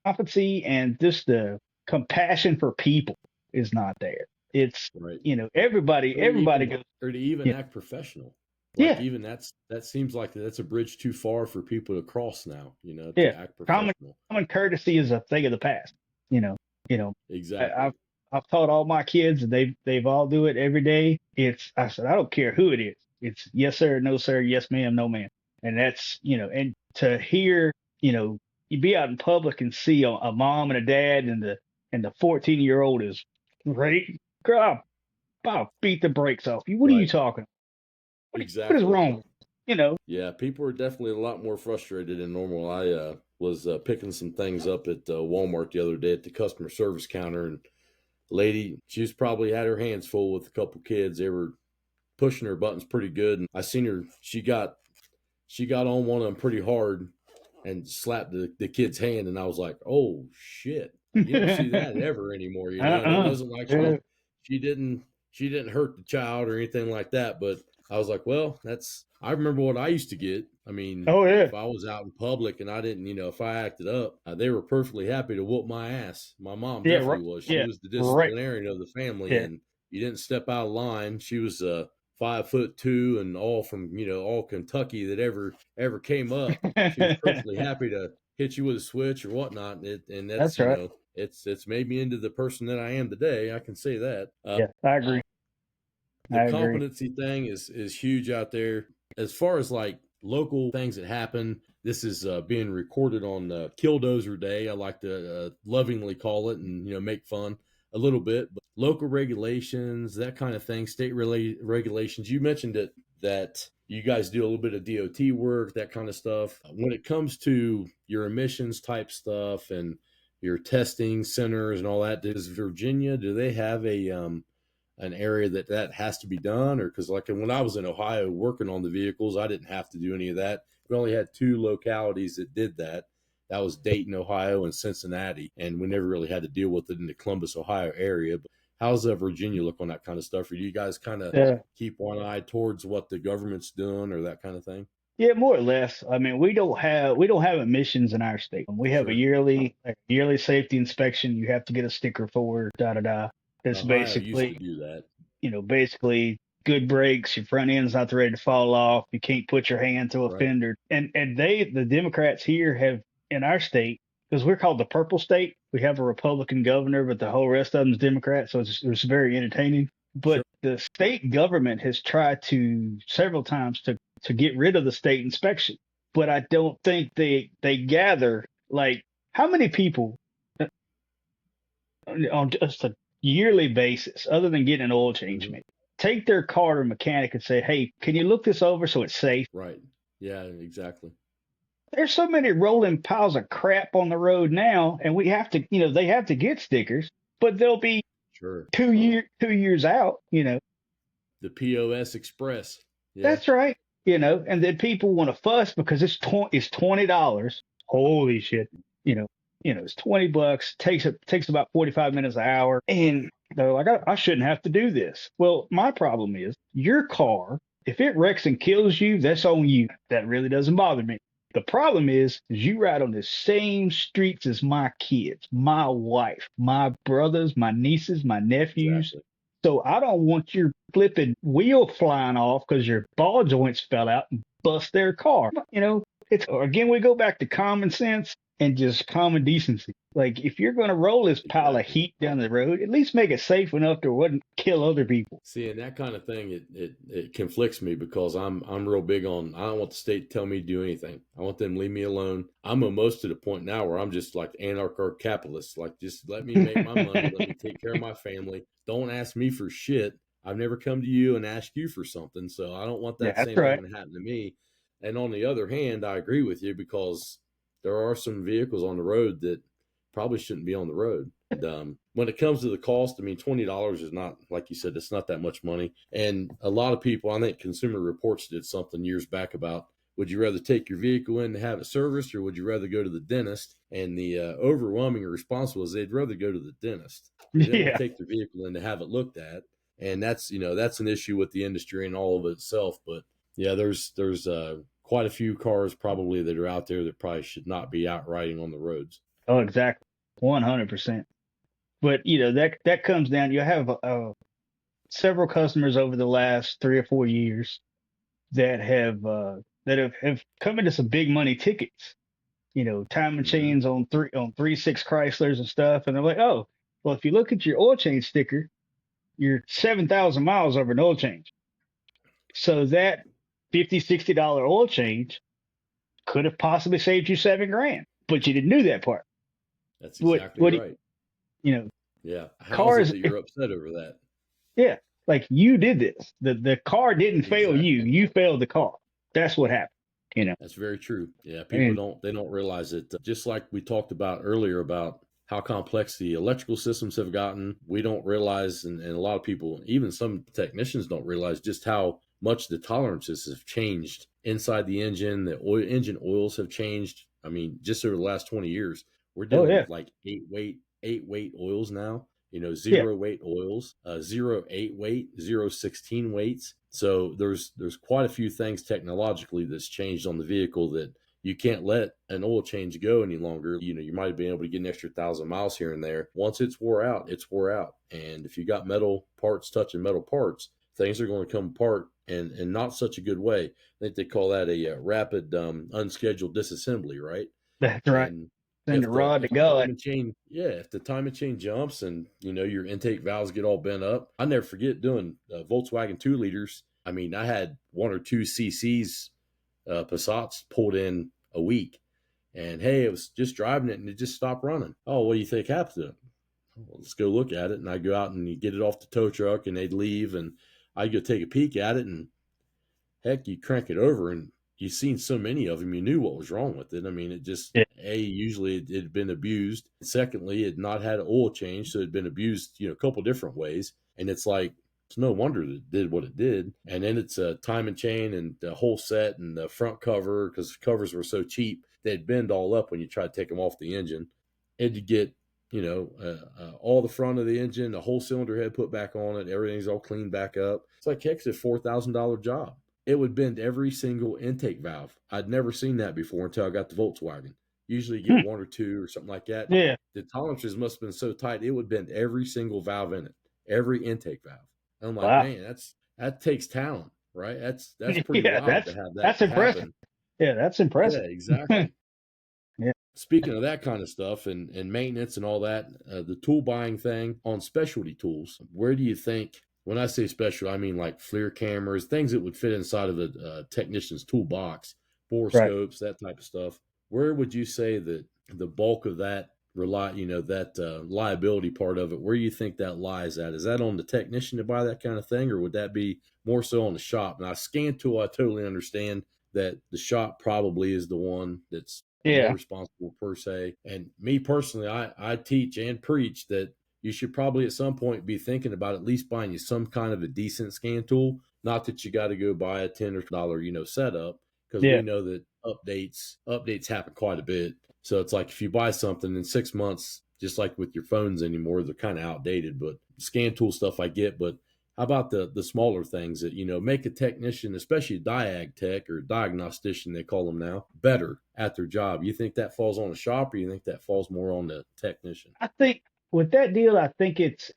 competency and just the compassion for people is not there. It's Right. everybody goes. Or to even Yeah, act professional. Like yeah, even that seems like that's a bridge too far for people to cross now, yeah. to act Common professional. common courtesy is a thing of the past. You know, you know. Exactly. I've taught all my kids, and they've all do it every day. I said I don't care who it is. It's yes sir, no sir, yes ma'am, no ma'am, and that's and to hear you be out in public and see a mom and a dad and the 14-year-old is ready. Girl, I'll beat the brakes off you. What are you Right. talking? What is Exactly. wrong? Yeah, people are definitely a lot more frustrated than normal. I was picking some things up at Walmart the other day at the customer service counter, and lady, she was probably had her hands full with a couple kids. They were pushing her buttons pretty good, and I seen her. She got on one of them pretty hard and slapped the kid's hand, and I was like, "Oh shit!" You don't see that ever anymore, And it wasn't like she didn't she didn't hurt the child or anything like that. But I was like, "Well, that's." I remember what I used to get. I mean, Oh yeah. if I was out in public and I didn't, if I acted up, they were perfectly happy to whoop my ass. My mom Yeah. definitely was. She Yeah. was the Right. disciplinarian of the family, Yeah. and you didn't step out of line. She was 5'2" and all from all Kentucky that ever came up. She was perfectly happy to hit you with a switch or whatnot, and that's That's right. it's made me into the person that I am today. I can say that. Yeah, I agree. The competency thing is huge out there. As far as like local things that happen, this is being recorded on Killdozer Day. I like to lovingly call it and make fun a little bit. But local regulations, that kind of thing, state regulations. You mentioned it that you guys do a little bit of DOT work, that kind of stuff. When it comes to your emissions type stuff and your testing centers and all that, does Virginia, do they have an area that has to be done? Or because like when I was in Ohio working on the vehicles, I didn't have to do any of that. We only had two localities that did that. That was Dayton, Ohio, and Cincinnati, and we never really had to deal with it in the Columbus, Ohio area. But how's Virginia look on that kind of stuff? Or do you guys kind of keep one eye towards what the government's doing or that kind of thing? Yeah, more or less. I mean, we don't have emissions in our state. We have a yearly safety inspection. You have to get a sticker for It's Ohio basically used to do that. Basically good brakes, your front end's not ready to fall off, you can't put your hand to a fender. And the Democrats here have in our state, because we're called the purple state, we have a Republican governor, but the whole rest of them is Democrat, so it's very entertaining. But the state government has tried to several times to get rid of the state inspection. But I don't think they gather like how many people on just a yearly basis, other than getting an oil change made, take their car to a mechanic and say, "Hey, can you look this over so it's safe?" Right. Yeah, exactly. There's so many rolling piles of crap on the road now, and we have to, they have to get stickers, but they'll be 2 years out, The POS Express. Yeah. That's right. And then people want to fuss because it's $20. Holy shit. It's $20, takes about 45 minutes an hour. And they're like, I shouldn't have to do this. Well, my problem is your car, if it wrecks and kills you, that's on you. That really doesn't bother me. The problem is you ride on the same streets as my kids, my wife, my brothers, my nieces, my nephews. Exactly. So I don't want your flipping wheel flying off because your ball joints fell out and bust their car. It's again, we go back to common sense and just common decency. Like if you're going to roll this pile of heat down the road, at least make it safe enough to wouldn't kill other people. See, and that kind of thing, it conflicts me because I'm real big on, I don't want the state to tell me to do anything. I want them to leave me alone. I'm almost to the point now where I'm just like anarcho-capitalist. Like just let me make my money, let me take care of my family. Don't ask me for shit. I've never come to you and asked you for something, so I don't want that same thing to happen to me. And on the other hand, I agree with you because there are some vehicles on the road that probably shouldn't be on the road. And, when it comes to the cost, I mean, $20 is not, like you said, it's not that much money. And a lot of people, I think Consumer Reports did something years back about, would you rather take your vehicle in to have it serviced or would you rather go to the dentist? And the overwhelming response was they'd rather go to the dentist. They didn't want to take their vehicle in to have it looked at. And that's an issue with the industry and all of itself. But yeah, there's quite a few cars probably that are out there that probably should not be out riding on the roads. Oh, exactly. 100%. But, that comes down, you have several customers over the last 3 or 4 years that have come into some big money tickets, time machines on 3.6 Chryslers and stuff. And they're like, oh, well, if you look at your oil change sticker, you're 7,000 miles over an oil change. So that $50, $60 oil change could have possibly saved you $7,000, but you didn't do that part. That's exactly right. Yeah. Cars, that you're upset over that? Yeah. Like you did this. The car didn't fail you. You failed the car. That's what happened. You know. That's very true. Yeah, people And don't realize it. Just like we talked about earlier about how complex the electrical systems have gotten, we don't realize, and a lot of people, even some technicians, don't realize just how much the tolerances have changed inside the engine. The engine oils have changed. I mean, just over the last 20 years, we're oh dealing yeah, with like eight weight oils now. yeah, 0 weight oils, 0 8 weight, 0 16 weights. So there's quite a few things technologically that's changed on the vehicle that you can't let an oil change go any longer. You might have been able to get an extra 1,000 miles here and there. Once it's wore out, it's wore out. And if you got metal parts touching metal parts, things are going to come apart and not such a good way. I think they call that a rapid unscheduled disassembly, right? that's right. And Send the rod to if the God. timing chain, yeah, if the timing chain jumps and your intake valves get all bent up, I never forget doing Volkswagen 2 liters. I mean, I had 1 or 2 cc's Passats pulled in a week, and hey, it was just driving it and it just stopped running. Oh, what do you think happened to it? Well, let's go look at it, and I go out and you get it off the tow truck, and they'd leave, and I go take a peek at it, and heck, you crank it over and you've seen so many of them, you knew what was wrong with it. I mean, it just, Yeah, usually it had been abused. Secondly, it had not had an oil change, so it had been abused, a couple different ways. And it's like, it's no wonder that it did what it did. And then it's a timing chain and the whole set and the front cover, because covers were so cheap, they'd bend all up when you try to take them off the engine. And you get, all the front of the engine, the whole cylinder head put back on it, everything's all cleaned back up. It's like, heck, it's a $4,000 job. It would bend every single intake valve. I'd never seen that before until I got the Volkswagen. Usually you get 1 or 2 or something like that. yeah, The tolerances must have been so tight, it would bend every single valve in it, every intake valve. And I'm like, wow. man, that takes talent, right? That's pretty Yeah, wild to have that that's impressive. happen. Yeah, that's Yeah, impressive. exactly. Yeah, Speaking of that kind of stuff and maintenance and all that, the tool buying thing on specialty tools, where do you think, when I say special, I mean like FLIR cameras, things that would fit inside of a technician's toolbox, right. borescopes, that type of stuff. Where would you say that the bulk of that liability part of it, where do you think that lies at? Is that on the technician to buy that kind of thing, or would that be more so on the shop? Now, scan tool, I totally understand that the shop probably is the one that's more Yeah, responsible per se. And me personally, I teach and preach that you should probably at some point be thinking about at least buying you some kind of a decent scan tool. Not that you got to go buy a $10 setup, because we yeah, know that updates happen quite a bit. So it's like if you buy something in 6 months, just like with your phones anymore, they're kind of outdated. But scan tool stuff I get, but how about the smaller things that make a technician, especially a diag tech or diagnostician they call them now, better at their job? You think that falls on the shop, or you think that falls more on the technician? I think with that deal, I think it's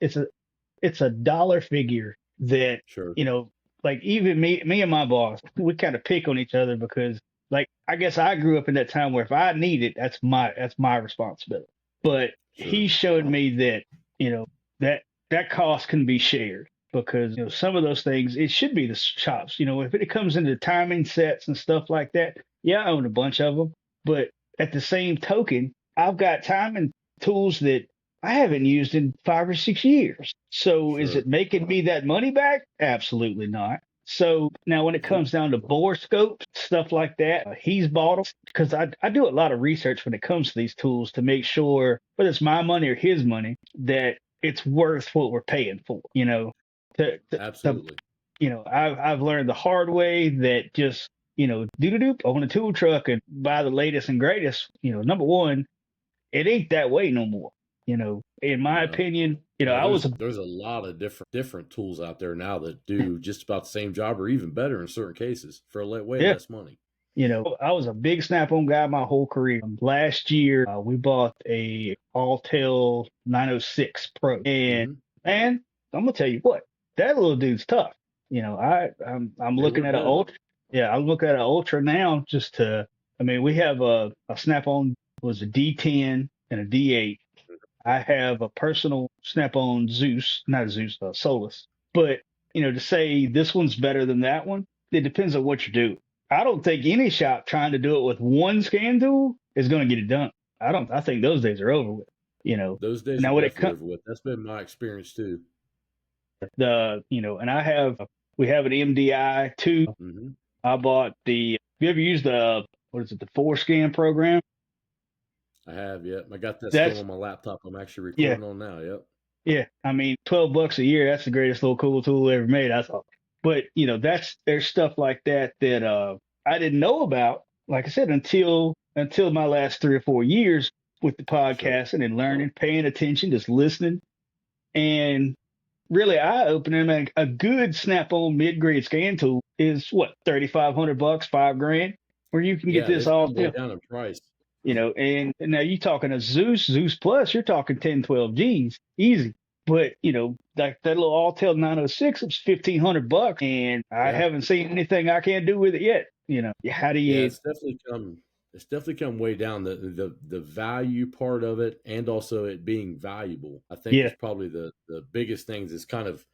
a dollar figure that, Sure, you know, like even me and my boss, we kind of pick on each other because, like, I guess I grew up in that time where if I need it, that's my responsibility. But sure, he showed me that, you know, that that cost can be shared because, some of those things it should be the shops. If it comes into timing sets and stuff like that, yeah, I own a bunch of them. But at the same token, I've got timing tools that I haven't used in 5 or 6 years. So is sure. it making me that money back? Absolutely not. So now when it comes down to bore scopes, stuff like that, he's bought them because I do a lot of research when it comes to these tools to make sure, whether it's my money or his money, that it's worth what we're paying for. To Absolutely. I've learned the hard way that just, doo doo doo on a tool truck and buy the latest and greatest. Number one, it ain't that way no more. In my No. opinion, No, I was there's a lot of different tools out there now that do just about the same job or even better in certain cases for way yeah, less money. I was a big Snap-on guy my whole career. Last year, we bought a Alltel 906 Pro, and Hmm. man, I'm gonna tell you what, that little dude's tough. I'm They looking look at an good. Ultra. Yeah, I'm looking at an Ultra now. I mean, we have a Snap-on was a D10 and a D8. I have a personal Snap-on Zeus, not Zeus, Solus. But to say this one's better than that one, it depends on what you do. I don't think any shop trying to do it with one scan tool is going to get it done. I don't. I think those days are over with. Those days are Now when it definitely comes over with. That's been my experience too. and we have an MDI too. Hmm. I bought the. Have you ever used the what is it? The forescan program. I have, yep. I got that still That's on my laptop. I'm actually yeah, recording on now. Yep. yeah. I mean, $12 a year. That's the greatest little cool tool ever made. I thought. But there's stuff like that that I didn't know about. Like I said, until my last 3 or 4 years with the Sure. podcasting and learning, paying attention, just listening, and really eye opening. I mean, a good Snap-on mid-grade scan tool is what, $3,500, $5,000, where you can get Yeah, this they've all come way tell. down in price. And now you talking a Zeus Plus, you're talking 10, 12 G's easy. But like that little Alltel 906, it's $1,500, and I Yeah. haven't seen anything I can't do with it yet. How do Yeah, you? it's definitely come way down, the value part of it, and also it being valuable. I think Yeah, is probably the biggest things is kind of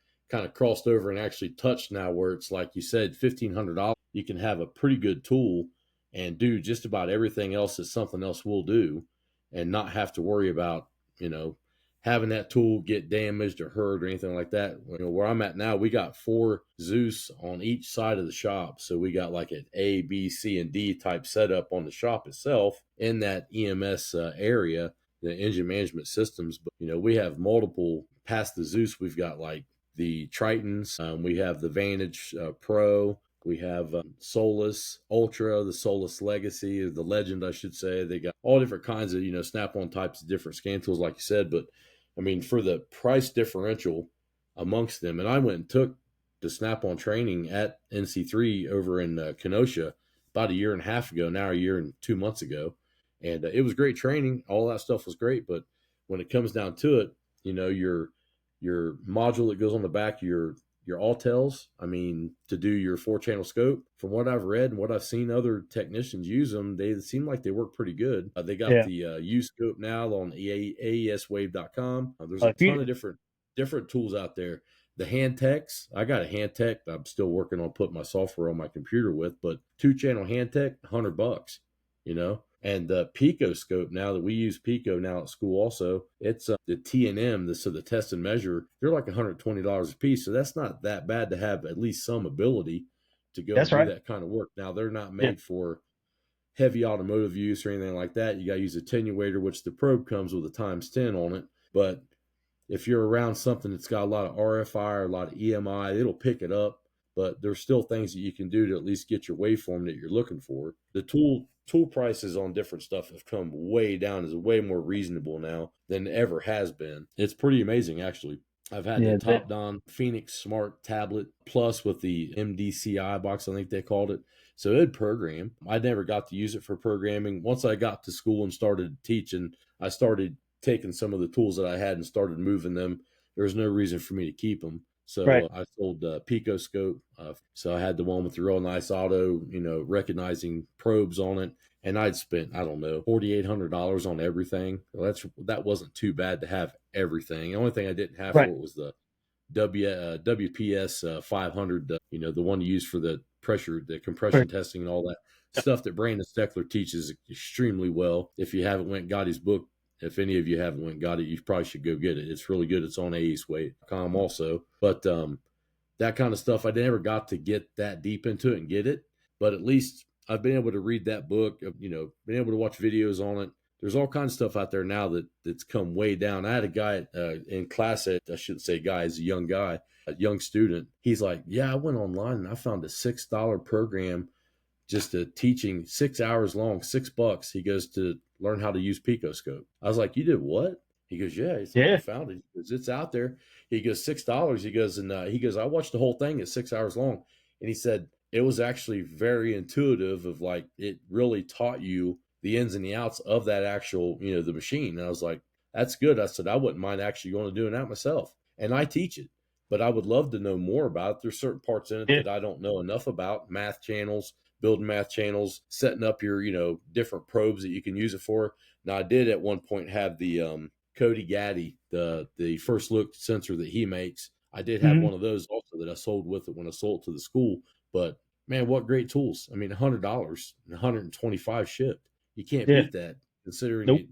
crossed over and actually touched now, where it's like you said, $1,500, you can have a pretty good tool and do just about everything else that something else will do, and not have to worry about, you know having that tool get damaged or hurt or anything like that. Where I'm at now, we got 4 Zeus on each side of the shop. So we got like an A, B, C, and D type setup on the shop itself in that EMS area, the engine management systems. But, we have multiple past the Zeus. We've got like the Tritons, we have the Vantage Pro, we have Solus Ultra, the Solus Legacy, or the Legend, I should say. They got all different kinds of, Snap-on types of different scan tools, like you said. But I mean, for the price differential amongst them, and I went and took the Snap-on training at NC3 over in Kenosha about a year and a half ago, now a year and 2 months ago, and it was great training. All that stuff was great, but when it comes down to it, your module that goes on the back of your Altels, I mean, to do your 4-channel scope, from what I've read and what I've seen other technicians use them, they seem like they work pretty good. They got yeah. the U scope now on aeswave.com. There's a If ton you, of different tools out there. The hand techs, I got a hand tech I'm still working on putting my software on my computer with, but 2-channel hand tech, $100, And the Pico scope, now that we use Pico now at school also, it's the T&M, so the test and measure, they're like $120 a piece. So that's not that bad to have at least some ability to go and that's do right. that kind of work. Now, they're not Yeah, made for heavy automotive use or anything like that. You got to use attenuator, which the probe comes with a times 10 on it. But if you're around something that's got a lot of RFI or a lot of EMI, it'll pick it up. But there's still things that you can do to at least get your waveform that you're looking for. The tool prices on different stuff have come way down, is way more reasonable now than ever has been. It's pretty amazing, actually. I've had the yeah. top down Phoenix Smart Tablet Plus with the MDCI box, I think they called it. So it'd program. I never got to use it for programming. Once I got to school and started teaching, I started taking some of the tools that I had and started moving them. There was no reason for me to keep them. So Right. I sold Pico Scope. So I had the one with the real nice auto, recognizing probes on it. And I'd spent, I don't know, $4,800 on everything. Well, that wasn't too bad to have everything. The only thing I didn't have Right. for it was the WPS 500, the one you use for the pressure, the compression Right. testing, and all that stuff that Brandon Steckler teaches extremely well. If you haven't went and got his book, if any of you haven't went and got it, you probably should go get it. It's really good. It's on aesway.com also. But that kind of stuff, I never got to get that deep into it and get it. But at least I've been able to read that book, been able to watch videos on it. There's all kinds of stuff out there now that's come way down. I had a guy in class I shouldn't say guy, he's a young guy, a young student. He's like, yeah, I went online and I found a $6 program, just a teaching 6 hours long, $6. He goes to learn how to use Picoscope. I was like, you did what? He goes, yeah. He's like, I Yeah. found it. He goes, it's out there. He goes, $6. He goes, and I watched the whole thing. It's 6 hours long. And he said, it was actually very intuitive, of like, it really taught you the ins and the outs of that actual, the machine. And I was like, that's good. I said, I wouldn't mind actually going to doing that myself. And I teach it, but I would love to know more about it. There's certain parts in it Yeah. that I don't know enough about, math channels, building math channels, setting up your, different probes that you can use it for. Now, I did at one point have the Cody Gaddy, the first look sensor that he makes. I did have Hmm. one of those also that I sold with it when I sold it to the school. But man, what great tools! I mean, $100 and 125 shipped. You can't Yeah. beat that, considering Nope. it.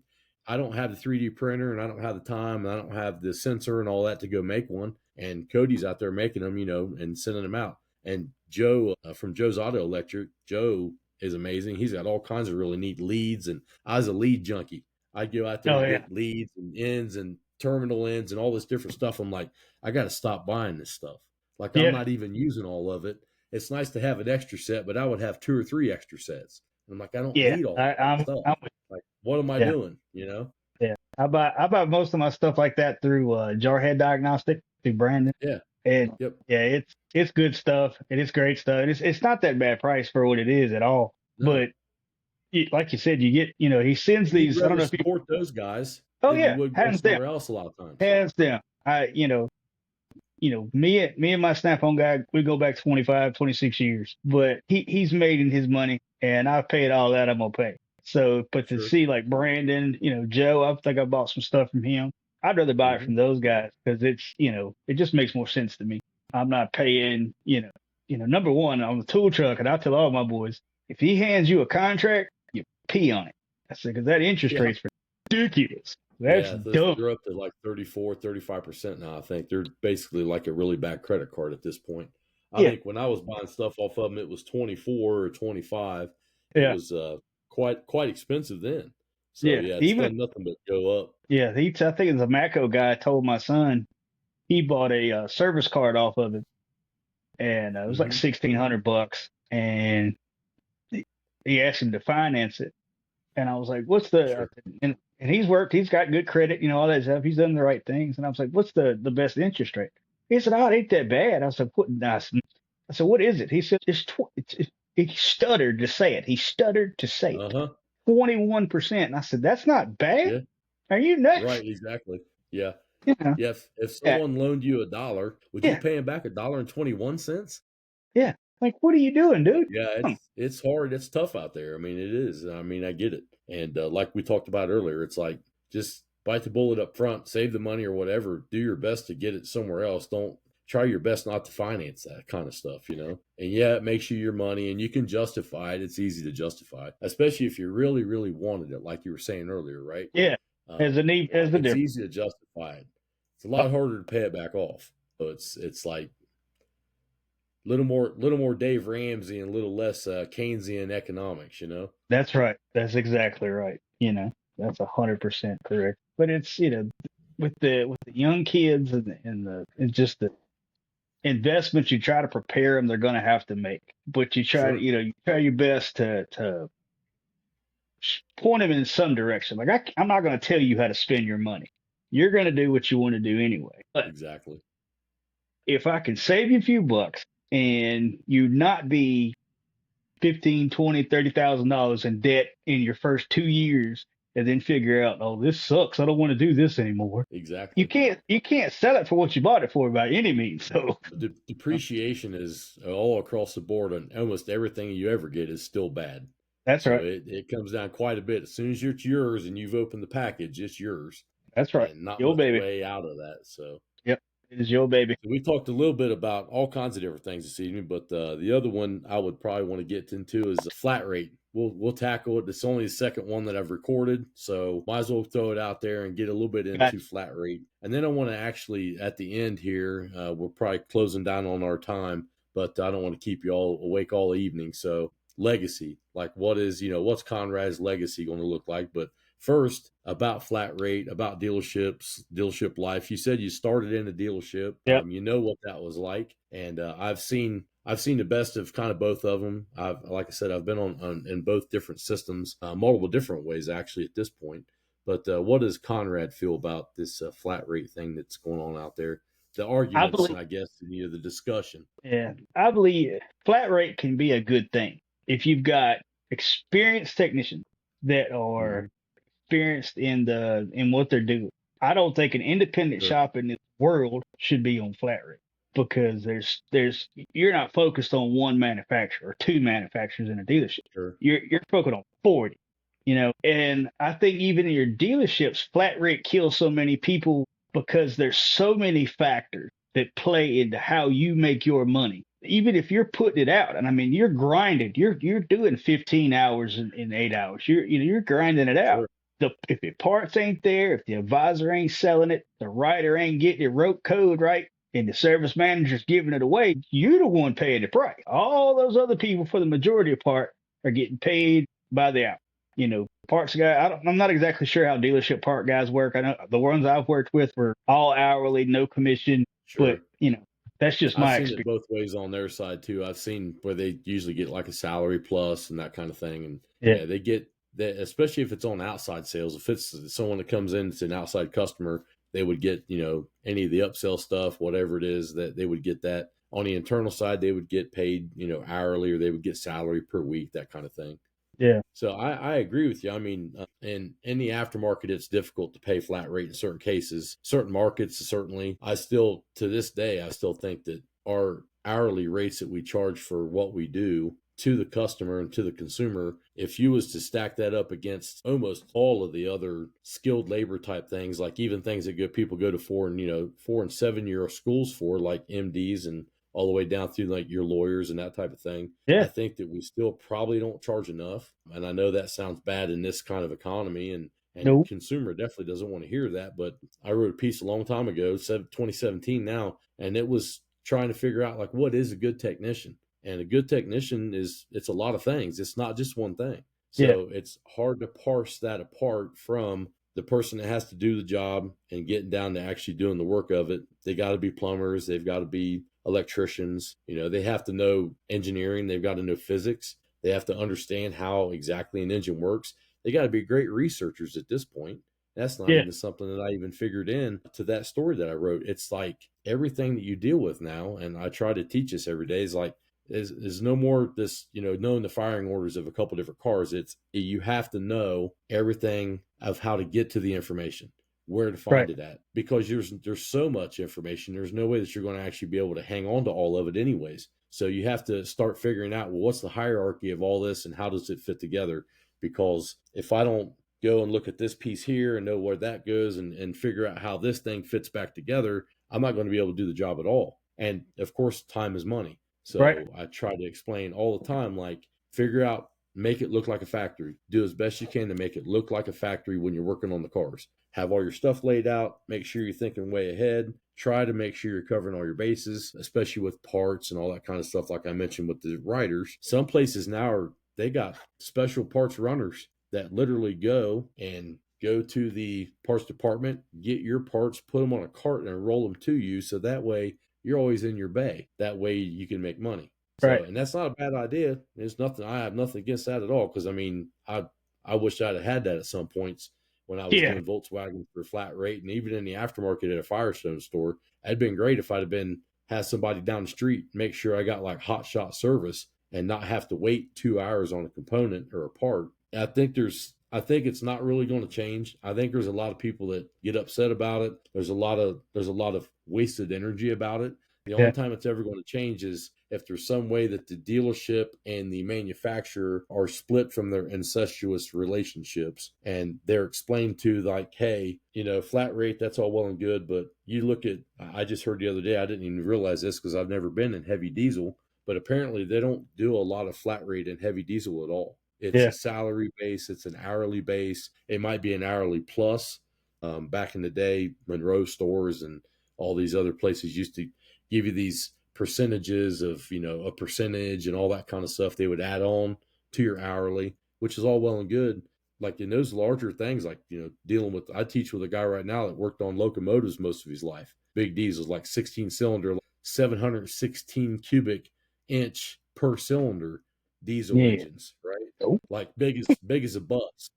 I don't have the 3D printer, and I don't have the time, and I don't have the sensor and all that to go make one. And Cody's out there making them, and sending them out. And Joe from Joe's Auto Electric, Joe is amazing. He's got all kinds of really neat leads, and I was a lead junkie. I'd go out there Oh and yeah, get leads and ends and terminal ends and all this different stuff. I'm like, I got to stop buying this stuff. Like I'm yeah, not even using all of it. It's nice to have an extra set, but I would have 2 or 3 extra sets. And I'm like, I don't yeah. need all that I'm, stuff. I'm Like, what am I yeah, doing? You know? yeah. I buy most of my stuff like that through Jarhead Diagnostic through Brandon, Yeah. and Yep. yeah, it's good stuff and it's great stuff. And it's not that bad price for what it is at all. No. But like you said, you get he sends And you'd these. I don't rather know if you. support those guys Oh than you yeah, would go hands down, somewhere else a lot of times. hands down. Me and my Snap-on guy, we go back 25, 26 years, but he's made in his money, and I've paid all that I'm gonna pay. So, but to Sure. see like Brandon, Joe, I think I bought some stuff from him. I'd rather buy it Hmm. from those guys because it just makes more sense to me. I'm not paying, number one on the tool truck, and I tell all my boys, if he hands you a contract, you pee on it. I said, because that interest Yeah. rate's ridiculous. That's Yeah. dumb. They're up to like 34, 35% now, I think. They're basically like a really bad credit card at this point. I Yeah, think when I was buying stuff off of them, it was 24 or 25. It yeah, was quite expensive then. So, yeah. yeah, it's Even done nothing but go up. Yeah, I think it's a Matco guy told my son he bought a service card off of it, and it was like Hmm. $1,600, and he asked him to finance it, and I was like, "What's the?" Sure. And he's got good credit, all that stuff. He's done the right things, and I was like, "What's the best interest rate?" He said, "Oh, it ain't that bad." I said, "What?" I said, "What is it?" He said, He stuttered to say it. He stuttered to say it. Uh-huh. 21%. And I said, "That's not bad. Yeah. Are you nuts?" Right. Exactly. Yeah. Yeah, Yeah. If yeah, someone loaned you $1, would you yeah. pay him back $1.21? Yeah. Like, what are you doing, dude? Yeah, it's hard. It's tough out there. I mean, it is. I mean, I get it. And like we talked about earlier, it's like just bite the bullet up front, save the money or whatever. Do your best to get it somewhere else. Don't try your best not to finance that kind of stuff. And yeah, it makes you your money and you can justify it. It's easy to justify, especially if you really, really wanted it, like you were saying earlier, right? Yeah. Um, As the it's difference. easy to justify it. It's a Oh, lot harder to pay it back off. So it's like little more Dave Ramsey and a little less Keynesian economics. that's right. That's exactly right. That's 100% correct. But it's, with the young kids and just the investments you try to prepare them, they're going to have to make. But Sure, you try your best to point them in some direction. Like I'm not going to tell you how to spend your money. You're going to do what you want to do anyway. But exactly. if I can save you a few bucks and you not be 15, 20, $30,000 in debt in your first 2 years and then figure out, oh, this sucks. I don't want to do this anymore. You Exactly. can't sell it for what you bought it for by any means. So Depreciation is all across the board, and almost everything you ever get is still bad. that's So right. it comes down quite a bit. As soon as it's yours and you've opened the package, it's yours, That's right. and not Your much baby. way out of that. So Yep. It is your baby. we talked a little bit about all kinds of different things this evening, but the other one I would probably want to get into is flat rate. We'll tackle it. It's only the second one that I've recorded, so might as well throw it out there and get a little bit into Gotcha. flat rate. And then I want to actually, at the end here, we're probably closing down on our time, but I don't want to keep you all awake all evening. So legacy, like what's Conrad's legacy going to look like? But first, about flat rate, about dealerships, dealership life. You said you started in a dealership. Yep. You know what that was like, and I've seen the best of kind of both of them. Like I said, I've been on in both different systems, multiple different ways actually at this point. But what does Conrad feel about this flat rate thing that's going on out there? The I arguments, believe and I guess the discussion. Yeah, I believe flat rate can be a good thing if you've got experienced technicians that Hmm. are experienced in what they're doing. I don't think an independent Sure, shop in this world should be on flat rate because there's you're not focused on one manufacturer or two manufacturers in a dealership. sure, You're focused on 40, and I think even in your dealerships, flat rate kills so many people because there's so many factors that play into how you make your money. Even if you're putting it out, and I mean you're grinding, you're doing 15 hours in 8 hours. You're grinding it out. sure. If the parts ain't there, if the advisor ain't selling it, the writer ain't getting it wrote code right, and the service manager's giving it away, you're the one paying the price. All those other people, for the majority of part, are getting paid by the hour. Parts guy, I'm not exactly sure how dealership part guys work. I know the ones I've worked with were all hourly, no commission, but Sure. that's just I've my seen it experience. both ways on their side too. I've seen where they usually get like a salary plus and that kind of thing. And Yeah, yeah, they get that, especially if it's on outside sales. If it's someone that comes in, it's an outside customer, they would get, any of the upsell stuff, whatever it is, that they would get that. On the internal side, they would get paid, hourly, or they would get salary per week, that kind of thing. yeah, So I agree with you. I mean, in the aftermarket, it's difficult to pay flat rate in certain cases. Certain markets, certainly. I still, to this day, I still think that our hourly rates that we charge for what we do to the customer and to the consumer, if you was to stack that up against almost all of the other skilled labor type things, like even things that people go to 4 and 7 year schools for, like MDs and all the way down through like your lawyers and that type of thing. I yeah. think that we still probably don't charge enough. And I know that sounds bad in this kind of economy, and the Nope. consumer definitely doesn't want to hear that. But I wrote a piece a long time ago, 2017 now, and it was trying to figure out like what is a good technician. And a good technician it's a lot of things. It's not just one thing. Yeah, So it's hard to parse that apart from the person that has to do the job and getting down to actually doing the work of it. They got to be plumbers. They've got to be electricians. They have to know engineering. They've got to know physics. They have to understand how exactly an engine works. They got to be great researchers at this point. That's not yeah, even something that I even figured in to that story that I wrote. It's like everything that you deal with now, and I try to teach this every day, is like is no more this, knowing the firing orders of a couple different cars. It's you have to know everything of how to get to the information, where to right. find it at, because there's so much information. There's no way that you're going to actually be able to hang on to all of it anyways. So you have to start figuring out, well, what's the hierarchy of all this and how does it fit together? Because if I don't go and look at this piece here and know where that goes and figure out how this thing fits back together, I'm not going to be able to do the job at all. And of course, time is money. Right. So I try to explain all the time, like, figure out, make it look like a factory. Do as best you can to make it look like a factory when you're working on the cars. Have all your stuff laid out. Make sure you're thinking way ahead. Try to make sure you're covering all your bases, especially with parts and all that kind of stuff. Like I mentioned with the riders, some places now they got special parts runners that literally go to the parts department, get your parts, put them on a cart and roll them to you. So that way you're always in your bay. That way you can make money. So, Right. and that's not a bad idea. There's nothing, I have nothing against that at all. Cause I mean, I wish I'd have had that at some points when I was Yeah. doing Volkswagen for flat rate, and even in the aftermarket at a Firestone store. It'd been great if I'd have had somebody down the street make sure I got like hot shot service and not have to wait 2 hours on a component or a part. I think it's not really going to change. I think there's a lot of people that get upset about it. There's a lot of wasted energy about it. The only Yeah. time it's ever going to change is if there's some way that the dealership and the manufacturer are split from their incestuous relationships, and they're explained to, like, hey, flat rate, that's all well and good, but you look at, I just heard the other day, I didn't even realize this because I've never been in heavy diesel, but apparently they don't do a lot of flat rate in heavy diesel at all. It's Yeah. a salary base. It's an hourly base. It might be an hourly plus. Back in the day, Monroe stores and all these other places used to give you these percentages of, a percentage and all that kind of stuff they would add on to your hourly, which is all well and good. Like in those larger things, like, dealing with, I teach with a guy right now that worked on locomotives most of his life. Big diesels, like 16 cylinder, 716 cubic inch per cylinder diesel Yeah. engines, right? Nope. Like big as a bus.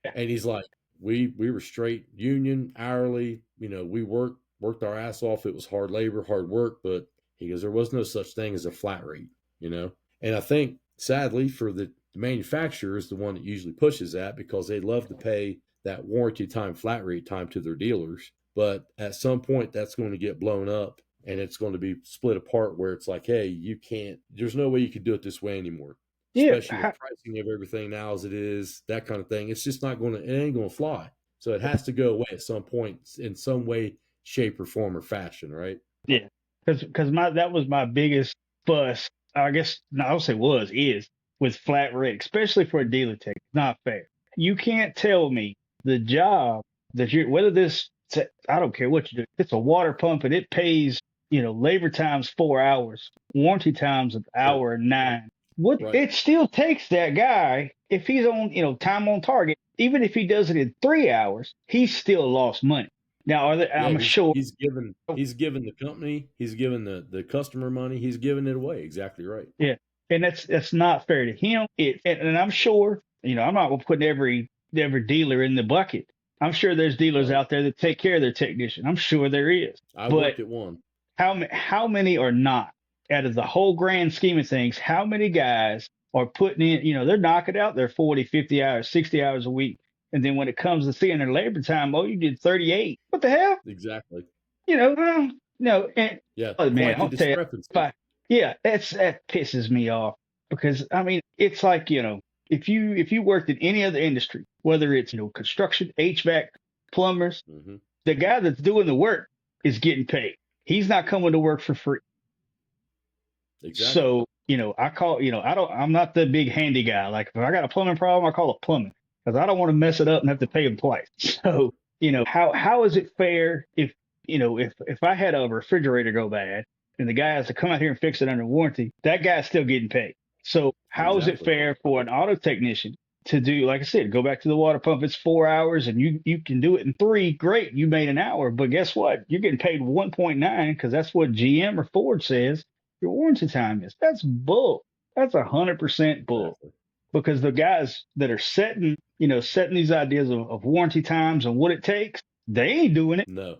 Yeah. And he's like, we were straight union, hourly, we worked our ass off. It was hard labor, hard work, but he goes, there was no such thing as a flat rate, And I think sadly for the manufacturer is the one that usually pushes that because they love to pay that warranty time, flat rate time to their dealers. But at some point that's going to get blown up and it's going to be split apart where it's like, hey, there's no way you could do it this way anymore, Yeah. especially with pricing of everything now as it is, that kind of thing. It's just not going to, it ain't going to fly. So it has to go away at some point in some way, shape, or form, or fashion, right? Yeah. Because that was my biggest fuss. I guess no, I would say is with flat rate, especially for a dealer tech. It's not fair. You can't tell me the job that you're whether this I don't care what you do. If it's a water pump and it pays labor time's 4 hours, warranty time's an Right. hour and 9. What Right. it still takes that guy, if he's on, time on target, even if he does it in 3 hours, he's still lost money. Now, Yeah, I'm sure, he's given the company, he's given the customer money, he's giving it away. Exactly right. yeah, and that's not fair to him. And I'm sure, I'm not putting every dealer in the bucket. I'm sure there's dealers Right. out there that take care of their technician. I'm sure there is, I but worked at one. how many are not out of the whole grand scheme of things? How many guys are putting in, they're knocking out their 40, 50 hours, 60 hours a week. And then when it comes to seeing their labor time, oh, you did 38. What the hell? Exactly. No. And Yeah. oh, man, Quite the I'll tell you, discrepancy. yeah, that pisses me off because I mean, it's like, if you worked in any other industry, whether it's, construction, HVAC, plumbers, Hmm. the guy that's doing the work is getting paid. He's not coming to work for free. Exactly. So, I call, I'm not the big handy guy. Like if I got a plumbing problem, I call it plumbing because I don't want to mess it up and have to pay him twice. So, how is it fair if I had a refrigerator go bad and the guy has to come out here and fix it under warranty, that guy's still getting paid. So how is it Exactly. fair for an auto technician to do, like I said, go back to the water pump? It's 4 hours and you can do it in three. Great. You made an hour, but guess what? You're getting paid 1.9 because that's what GM or Ford says your warranty time is. That's bull. That's 100% bull Exactly. because the guys that are setting these ideas of warranty times and what it takes, they ain't doing it. No.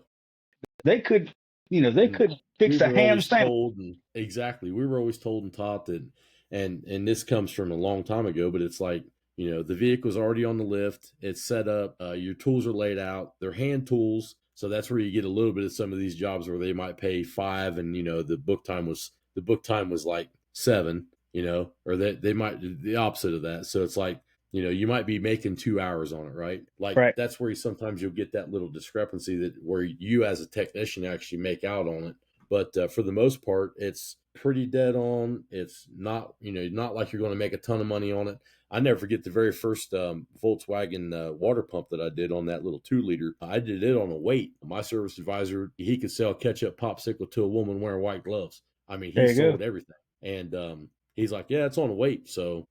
They could, they And could fix we a were ham always sandwich. told, and exactly, we were always told and taught that, and this comes from a long time ago, but it's like, the vehicle's already on the lift, it's set up, your tools are laid out, they're hand tools. So that's where you get a little bit of some of these jobs where they might pay 5 and the book time was like 7, or that they might do the opposite of that. So it's like, you might be making 2 hours on it, right? Like Right. that's where sometimes you'll get that little discrepancy that where you as a technician actually make out on it. But for the most part, it's pretty dead on. It's not, not like you're going to make a ton of money on it. I never forget the very first Volkswagen water pump that I did on that little 2 liter. I did it on a weight. My service advisor, he could sell ketchup popsicle to a woman wearing white gloves. I mean, he There you go. sold everything. And he's like, yeah, it's on a weight. So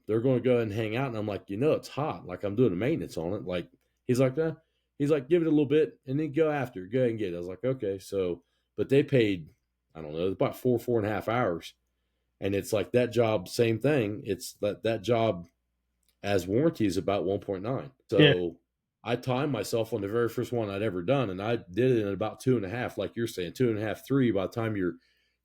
they're going to go ahead and hang out. And I'm like, it's hot. Like I'm doing the maintenance on it. Like he's like, he's like, give it a little bit and then go after. Go ahead and get it. I was like, okay. So, but they paid, I don't know, about 4.5 hours. And it's like that job, same thing. It's that job as warranty is about 1.9. Yeah. So I timed myself on the very first one I'd ever done, and I did it in about 2.5, like you're saying, 2.5, 3. By the time you're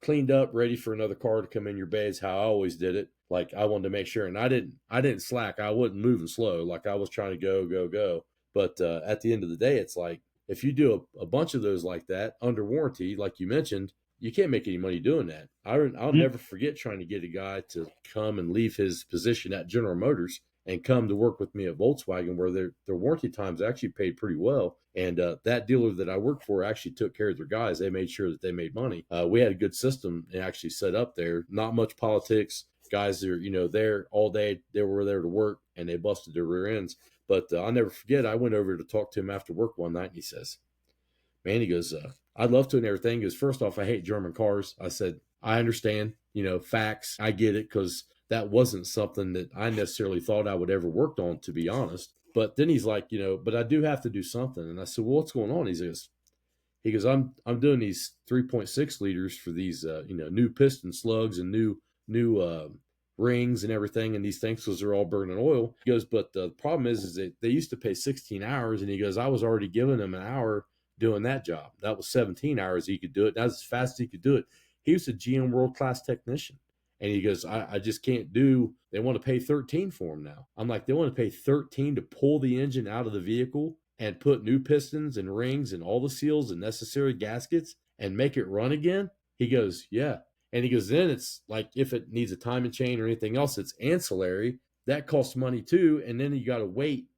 cleaned up, ready for another car to come in your bay, is how I always did it. Like I wanted to make sure, and I didn't slack. I wasn't moving slow. Like I was trying to go, go, go. But at the end of the day, it's like if you do a bunch of those like that under warranty, like you mentioned, you can't make any money doing that. I'll Mm. never forget trying to get a guy to come and leave his position at General Motors and come to work with me at Volkswagen, where their warranty times actually paid pretty well. And that dealer that I worked for actually took care of their guys. They made sure that they made money. We had a good system actually set up there. Not much politics. Guys are there all day. They were there to work, and they busted their rear ends. But I'll never forget. I went over to talk to him after work one night, and he says, "Man," he goes, "I'd love to and everything." He goes, "First off, I hate German cars." I said, "I understand, facts. I get it because that wasn't something that I necessarily thought I would ever worked on, to be honest." But then he's like, "But I do have to do something." And I said, "Well, what's going on?" He goes, I'm doing these 3.6 liters for these, new piston slugs and new rings and everything, and these things because they're all burning oil. He goes, but the problem is that they used to pay 16 hours, and he goes, I was already giving him an hour doing that job. That was 17 hours he could do it. That's as fast as he could do it. He was a GM world class technician. And he goes, I just can't do, they want to pay 13 for him now. I'm like, they want to pay 13 to pull the engine out of the vehicle and put new pistons and rings and all the seals and necessary gaskets and make it run again? He goes, yeah. And he goes, then it's like if it needs a timing chain or anything else, it's ancillary. That costs money too. And then you got to wait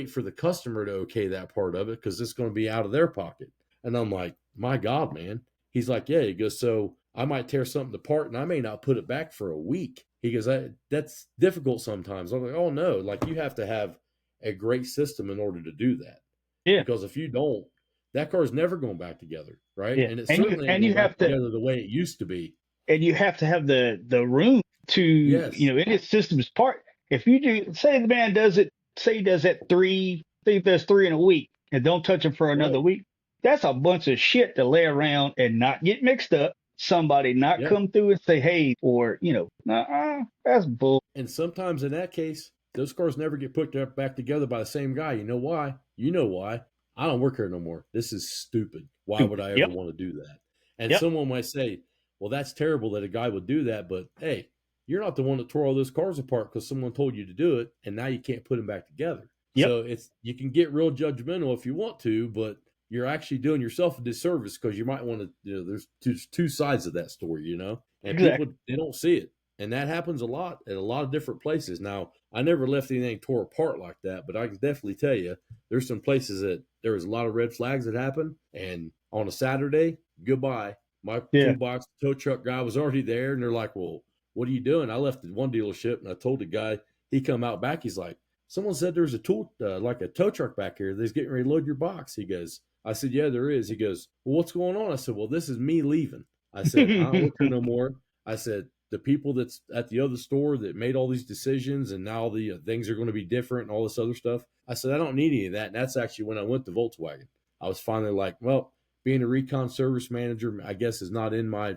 for the customer to okay that part of it because it's going to be out of their pocket. And I'm like, my God, man. He's like, yeah. He goes, so I might tear something apart and I may not put it back for a week. He goes, that's difficult sometimes. I'm like, oh no, like you have to have a great system in order to do that. Yeah. Because if you don't, that car's never going back together, right? Yeah, And it and certainly ain't going back together the way it used to be. you have to have the room to, Yes. in its systems part. If you do, say the man does it, say he does that three, say he does three in a week, and don't touch him for Right. another week. That's a bunch of shit to lay around and not get mixed up. Somebody not Yeah. come through and say, hey, or that's bull. And sometimes in that case, those cars never get put back together by the same guy. You know why? You know why. I don't work here no more. This is stupid. Why would Stupid. I ever Yep. want to do that? And Yep. someone might say, well, that's terrible that a guy would do that. But hey, you're not the one that tore all those cars apart because someone told you to do it. And now you can't put them back together. Yep. So you can get real judgmental if you want to, but you're actually doing yourself a disservice because you might want to, there's two sides of that story, and Exactly. people, they don't see it. And that happens a lot at a lot of different places. Now, I never left anything tore apart like that, but I can definitely tell you there's some places that there was a lot of red flags that happened. And on a Saturday, goodbye. My Yeah. toolbox tow truck guy was already there. And they're like, well, what are you doing? I left at one dealership and I told the guy, he come out back. He's like, someone said there's a tool, like a tow truck back here. They're getting ready to load your box. He goes, I said, yeah, there is. He goes, well, what's going on? I said, well, this is me leaving. I said, I don't work here no more. I said, the people that's at the other store that made all these decisions and now the things are going to be different and all this other stuff. I said, I don't need any of that. And that's actually when I went to Volkswagen. I was finally like, well, being a recon service manager, I guess is not in my,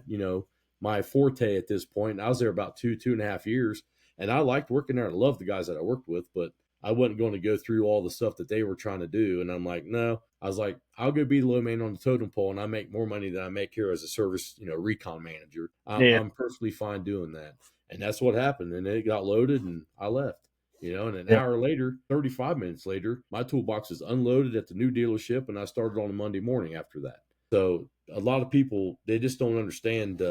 my forte at this point. And I was there about 2.5 years and I liked working there. I loved the guys that I worked with, but I wasn't going to go through all the stuff that they were trying to do. And I'm like, no, I was like, I'll go be the low man on the totem pole and I make more money than I make here as a service, recon manager. I'm perfectly fine doing that. And that's what happened. And it got loaded and I left, and an hour later, 35 minutes later, my toolbox is unloaded at the new dealership and I started on a Monday morning after that. So a lot of people, they just don't understand,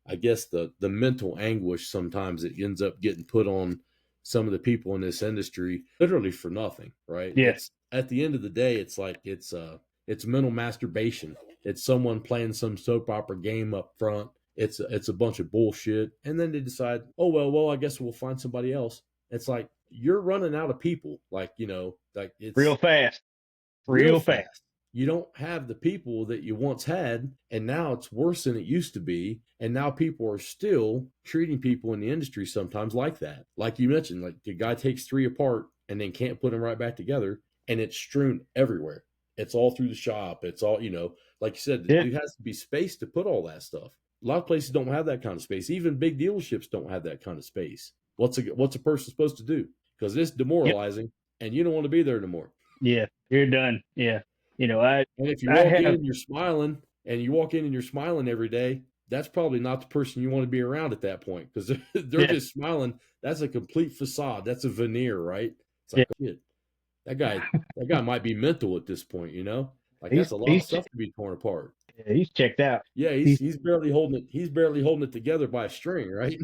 I guess the mental anguish sometimes that ends up getting put on some of the people in this industry literally for nothing, right? Yeah. It's at the end of the day, it's like it's mental masturbation. It's someone playing some soap opera game up front. It's a bunch of bullshit, and then they decide, oh well, I guess we'll find somebody else. It's like you're running out of people, like like it's Real fast. real fast. You don't have the people that you once had, and now it's worse than it used to be. And now people are still treating people in the industry sometimes like that. Like you mentioned, like the guy takes three apart and then can't put them right back together, and it's strewn everywhere. It's all through the shop. It's all, like you said, Yeah. there has to be space to put all that stuff. A lot of places don't have that kind of space. Even big dealerships don't have that kind of space. What's a person supposed to do? Because it's demoralizing, and you don't want to be there anymore. Yeah, you're done. Yeah. And if you walk in and you're smiling every day, that's probably not the person you want to be around at that point because they're just smiling. That's a complete facade. That's a veneer, right? It's like, oh, shit, that guy might be mental at this point, Like that's a lot of stuff to be torn apart. Yeah, he's checked out. Yeah, he's barely holding it. He's barely holding it together by a string, right?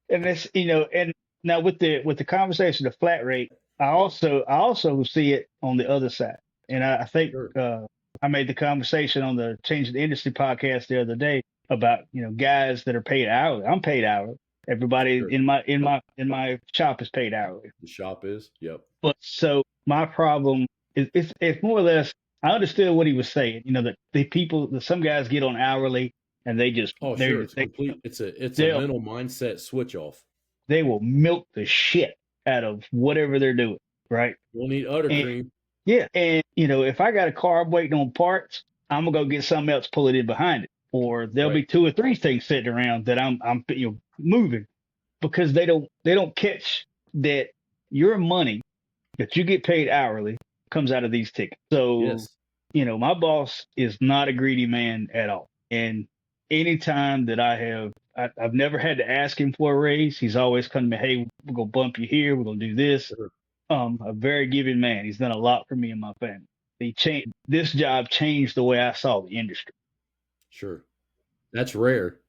And it's and now with the conversation of flat rate, I also see it on the other side. And I think Sure. I made the conversation on the Change the Industry podcast the other day about guys that are paid hourly. I'm paid hourly. Everybody Sure. in my shop is paid hourly. The shop is, yep. But so my problem is it's more or less. I understood what he was saying. That the people, that some guys get on hourly and they just Sure, it's complete. It's a mental mindset switch off. They will milk the shit out of whatever they're doing, right? We'll need udder cream. Yeah, and if I got a car I'm waiting on parts, I'm gonna go get something else, pull it in behind it, or there'll be two or three things sitting around that I'm moving because they don't catch that your money that you get paid hourly comes out of these tickets. So yes. My boss is not a greedy man at all, and anytime that I've never had to ask him for a raise. He's always come to me, hey, we're gonna bump you here, we're gonna do this. Sure. A very giving man. He's done a lot for me and my family. This job changed the way I saw the industry. Sure. That's rare.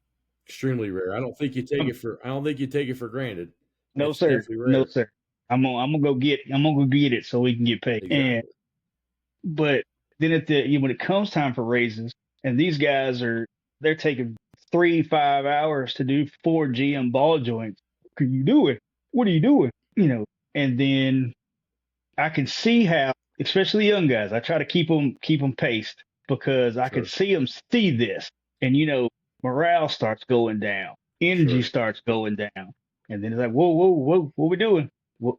Extremely rare. I don't think you take it for granted. No, It's sir. definitely rare. No, sir. I'm gonna go get it so we can get paid. Exactly. But then when it comes time for raises, and these guys they're taking 3-5 hours to do 4 GM ball joints. What are you doing? And then I can see how especially young guys. I try to keep them paced because I can Sure. see them see this, and morale starts going down, energy Sure. starts going down, and then it's like, whoa, whoa, whoa, what we doing? Well,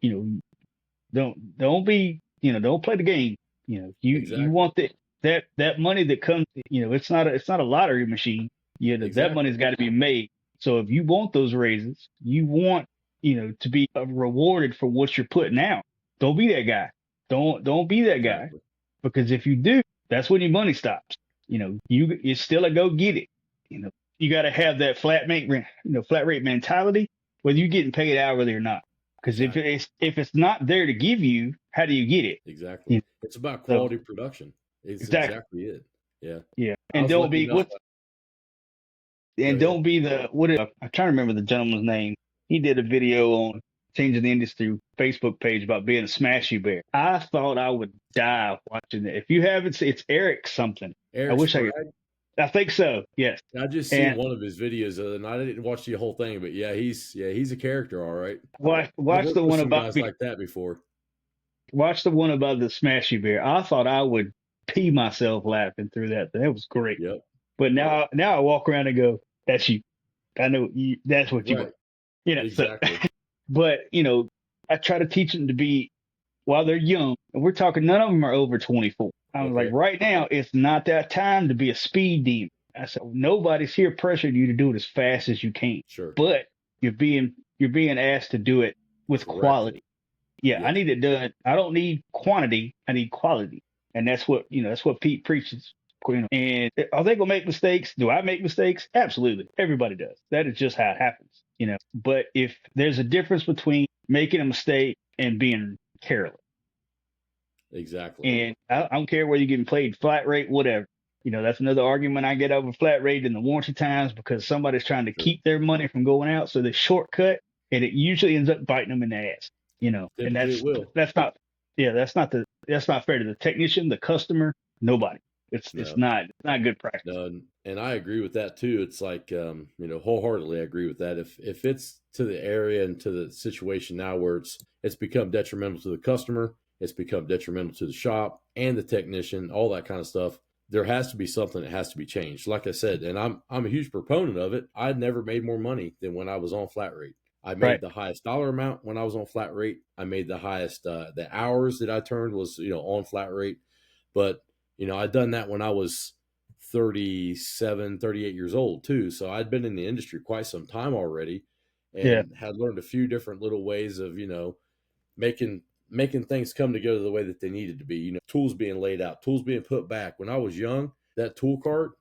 don't be, don't play the game. You Exactly. want that money that comes. It's not a lottery machine. That Exactly. money's got to be made. So if you want those raises, you want to be rewarded for what you're putting out. Don't be that guy. Don't be that guy, Exactly. because if you do, that's when your money stops. You still a go get it. You got to have that flat rate mentality, whether you're getting paid hourly or not. Because if Exactly. it's not there to give you, how do you get it? Exactly. You It's about know, so quality production. It's exactly, exactly it. Yeah. yeah. I And was don't lucky be enough. what Go and ahead. don't be the what is, I'm trying to remember the gentleman's name. He did a video on changing the industry Facebook page about being a smashy bear. I thought I would die watching it. If you haven't seen, it's Eric something. I Eric wish I could. Sprague. I think so. Yes. I just seen And one of his videos, and I didn't watch the whole thing, but he's a character, all right. I've watch the worked with one some about guys like that before. watch the one about the smashy bear. I thought I would pee myself laughing through that. That was great. Yep. But now I walk around and go, "That's you. I know you. That's what you Right. were." So, Exactly. but I try to teach them to be while they're young. And we're talking, none of them are over 24. I was like, Okay. right now, it's not that time to be a speed demon. I said, nobody's here pressuring you to do it as fast as you can, Sure. but you're being asked to do it with Correctly. quality. Yeah, I Yeah. need it done. I don't need quantity. I need quality, and that's what Pete preaches. And are they gonna make mistakes? Do I make mistakes? Absolutely, everybody does. That is just how it happens. But if there's a difference between making a mistake and being careless, Exactly. and I don't care whether you're getting paid flat rate, whatever. That's another argument I get over flat rate in the warranty times, because somebody's trying to Sure. keep their money from going out, so they shortcut, and it usually ends up biting them in the ass. And Typically, it will. that's not, yeah, that's not fair to the technician, the customer, nobody. No. It's not good practice. No, and I agree with that too. It's like wholeheartedly I agree with that. If it's to the area and to the situation now where it's become detrimental to the customer, it's become detrimental to the shop and the technician, all that kind of stuff. There has to be something that has to be changed. Like I said, and I'm a huge proponent of it. I'd never made more money than when I was on flat rate. I made Right. the highest dollar amount when I was on flat rate. I made the highest the hours that I turned was on flat rate. But I'd done that when I was 37, 38 years old too. So I'd been in the industry quite some time already Yeah. and had learned a few different little ways of, making making things come together the way that they needed to be. Tools being laid out, tools being put back. When I was young, that tool cart,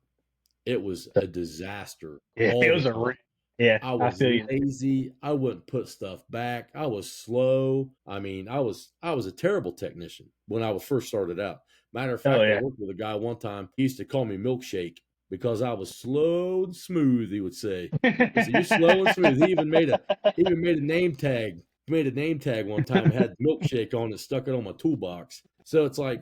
it was a disaster Yeah. It all the was time. yeah, I I was feel you. lazy. I wouldn't put stuff back. I was slow. I mean, I was a terrible technician when I was first started out. Matter of Oh fact, I yeah. worked with a guy one time. He used to call me Milkshake because I was slow and smooth. He would say, "He said you're slow and smooth." He even made a name tag. Made a name tag one time. Had Milkshake on it. Stuck it on my toolbox. So it's like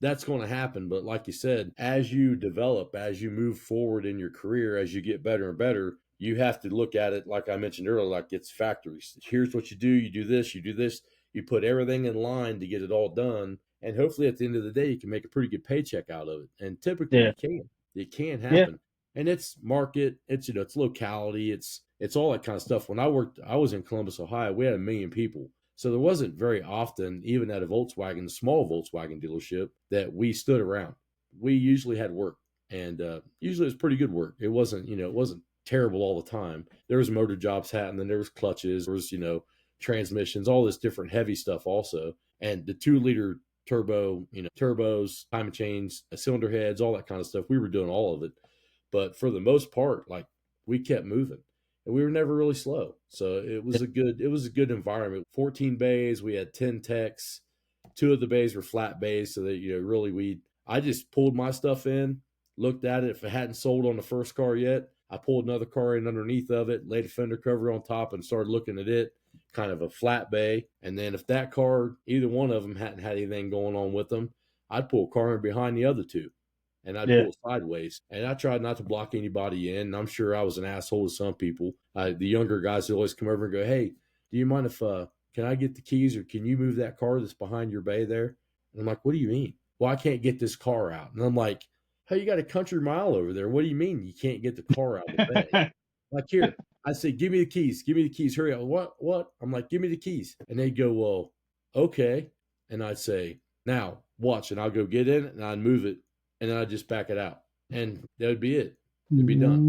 that's going to happen. But like you said, as you develop, as you move forward in your career, as you get better and better, you have to look at it like I mentioned earlier, like it's factories. Here's what you do. You do this. You do this. You put everything in line to get it all done. And hopefully at the end of the day, you can make a pretty good paycheck out of it. And typically Yeah. you can. It can Yeah. happen. And it's market, it's locality, it's all that kind of stuff. When I was in Columbus, Ohio, we had 1 million people. So there wasn't very often, even at a Volkswagen, small Volkswagen dealership, that we stood around. We usually had work, and usually it was pretty good work. It wasn't terrible all the time. There was motor jobs happening, there was clutches, there was transmissions, all this different heavy stuff also, and the 2 liter turbo, turbos, timing chains, cylinder heads, all that kind of stuff. We were doing all of it, but for the most part, like we kept moving and we were never really slow. So it was a good environment. 14 bays, we had 10 techs. 2 of the bays were flat bays, so that really I just pulled my stuff in, looked at it. If it hadn't sold on the first car yet, I pulled another car in underneath of it, laid a fender cover on top, and started looking at it, kind of a flat bay. And then if that car, either one of them hadn't had anything going on with them, I'd pull a car in behind the other 2 and I'd Yeah. pull it sideways. And I tried not to block anybody in. And I'm sure I was an asshole to some people. The younger guys would always come over and go, "Hey, do you mind if can I get the keys, or can you move that car that's behind your bay there?" And I'm like, what do you mean? Well, I can't get this car out. And I'm like, hey, you got a country mile over there. What do you mean you can't get the car out of the bay? Like, here, I say, give me the keys. Give me the keys. Hurry up. What? I'm like, give me the keys. And they go, well, okay. And I'd say, now watch. And I'll go get in and I'd move it. And then I'd just back it out. And that would be it. It'd be done.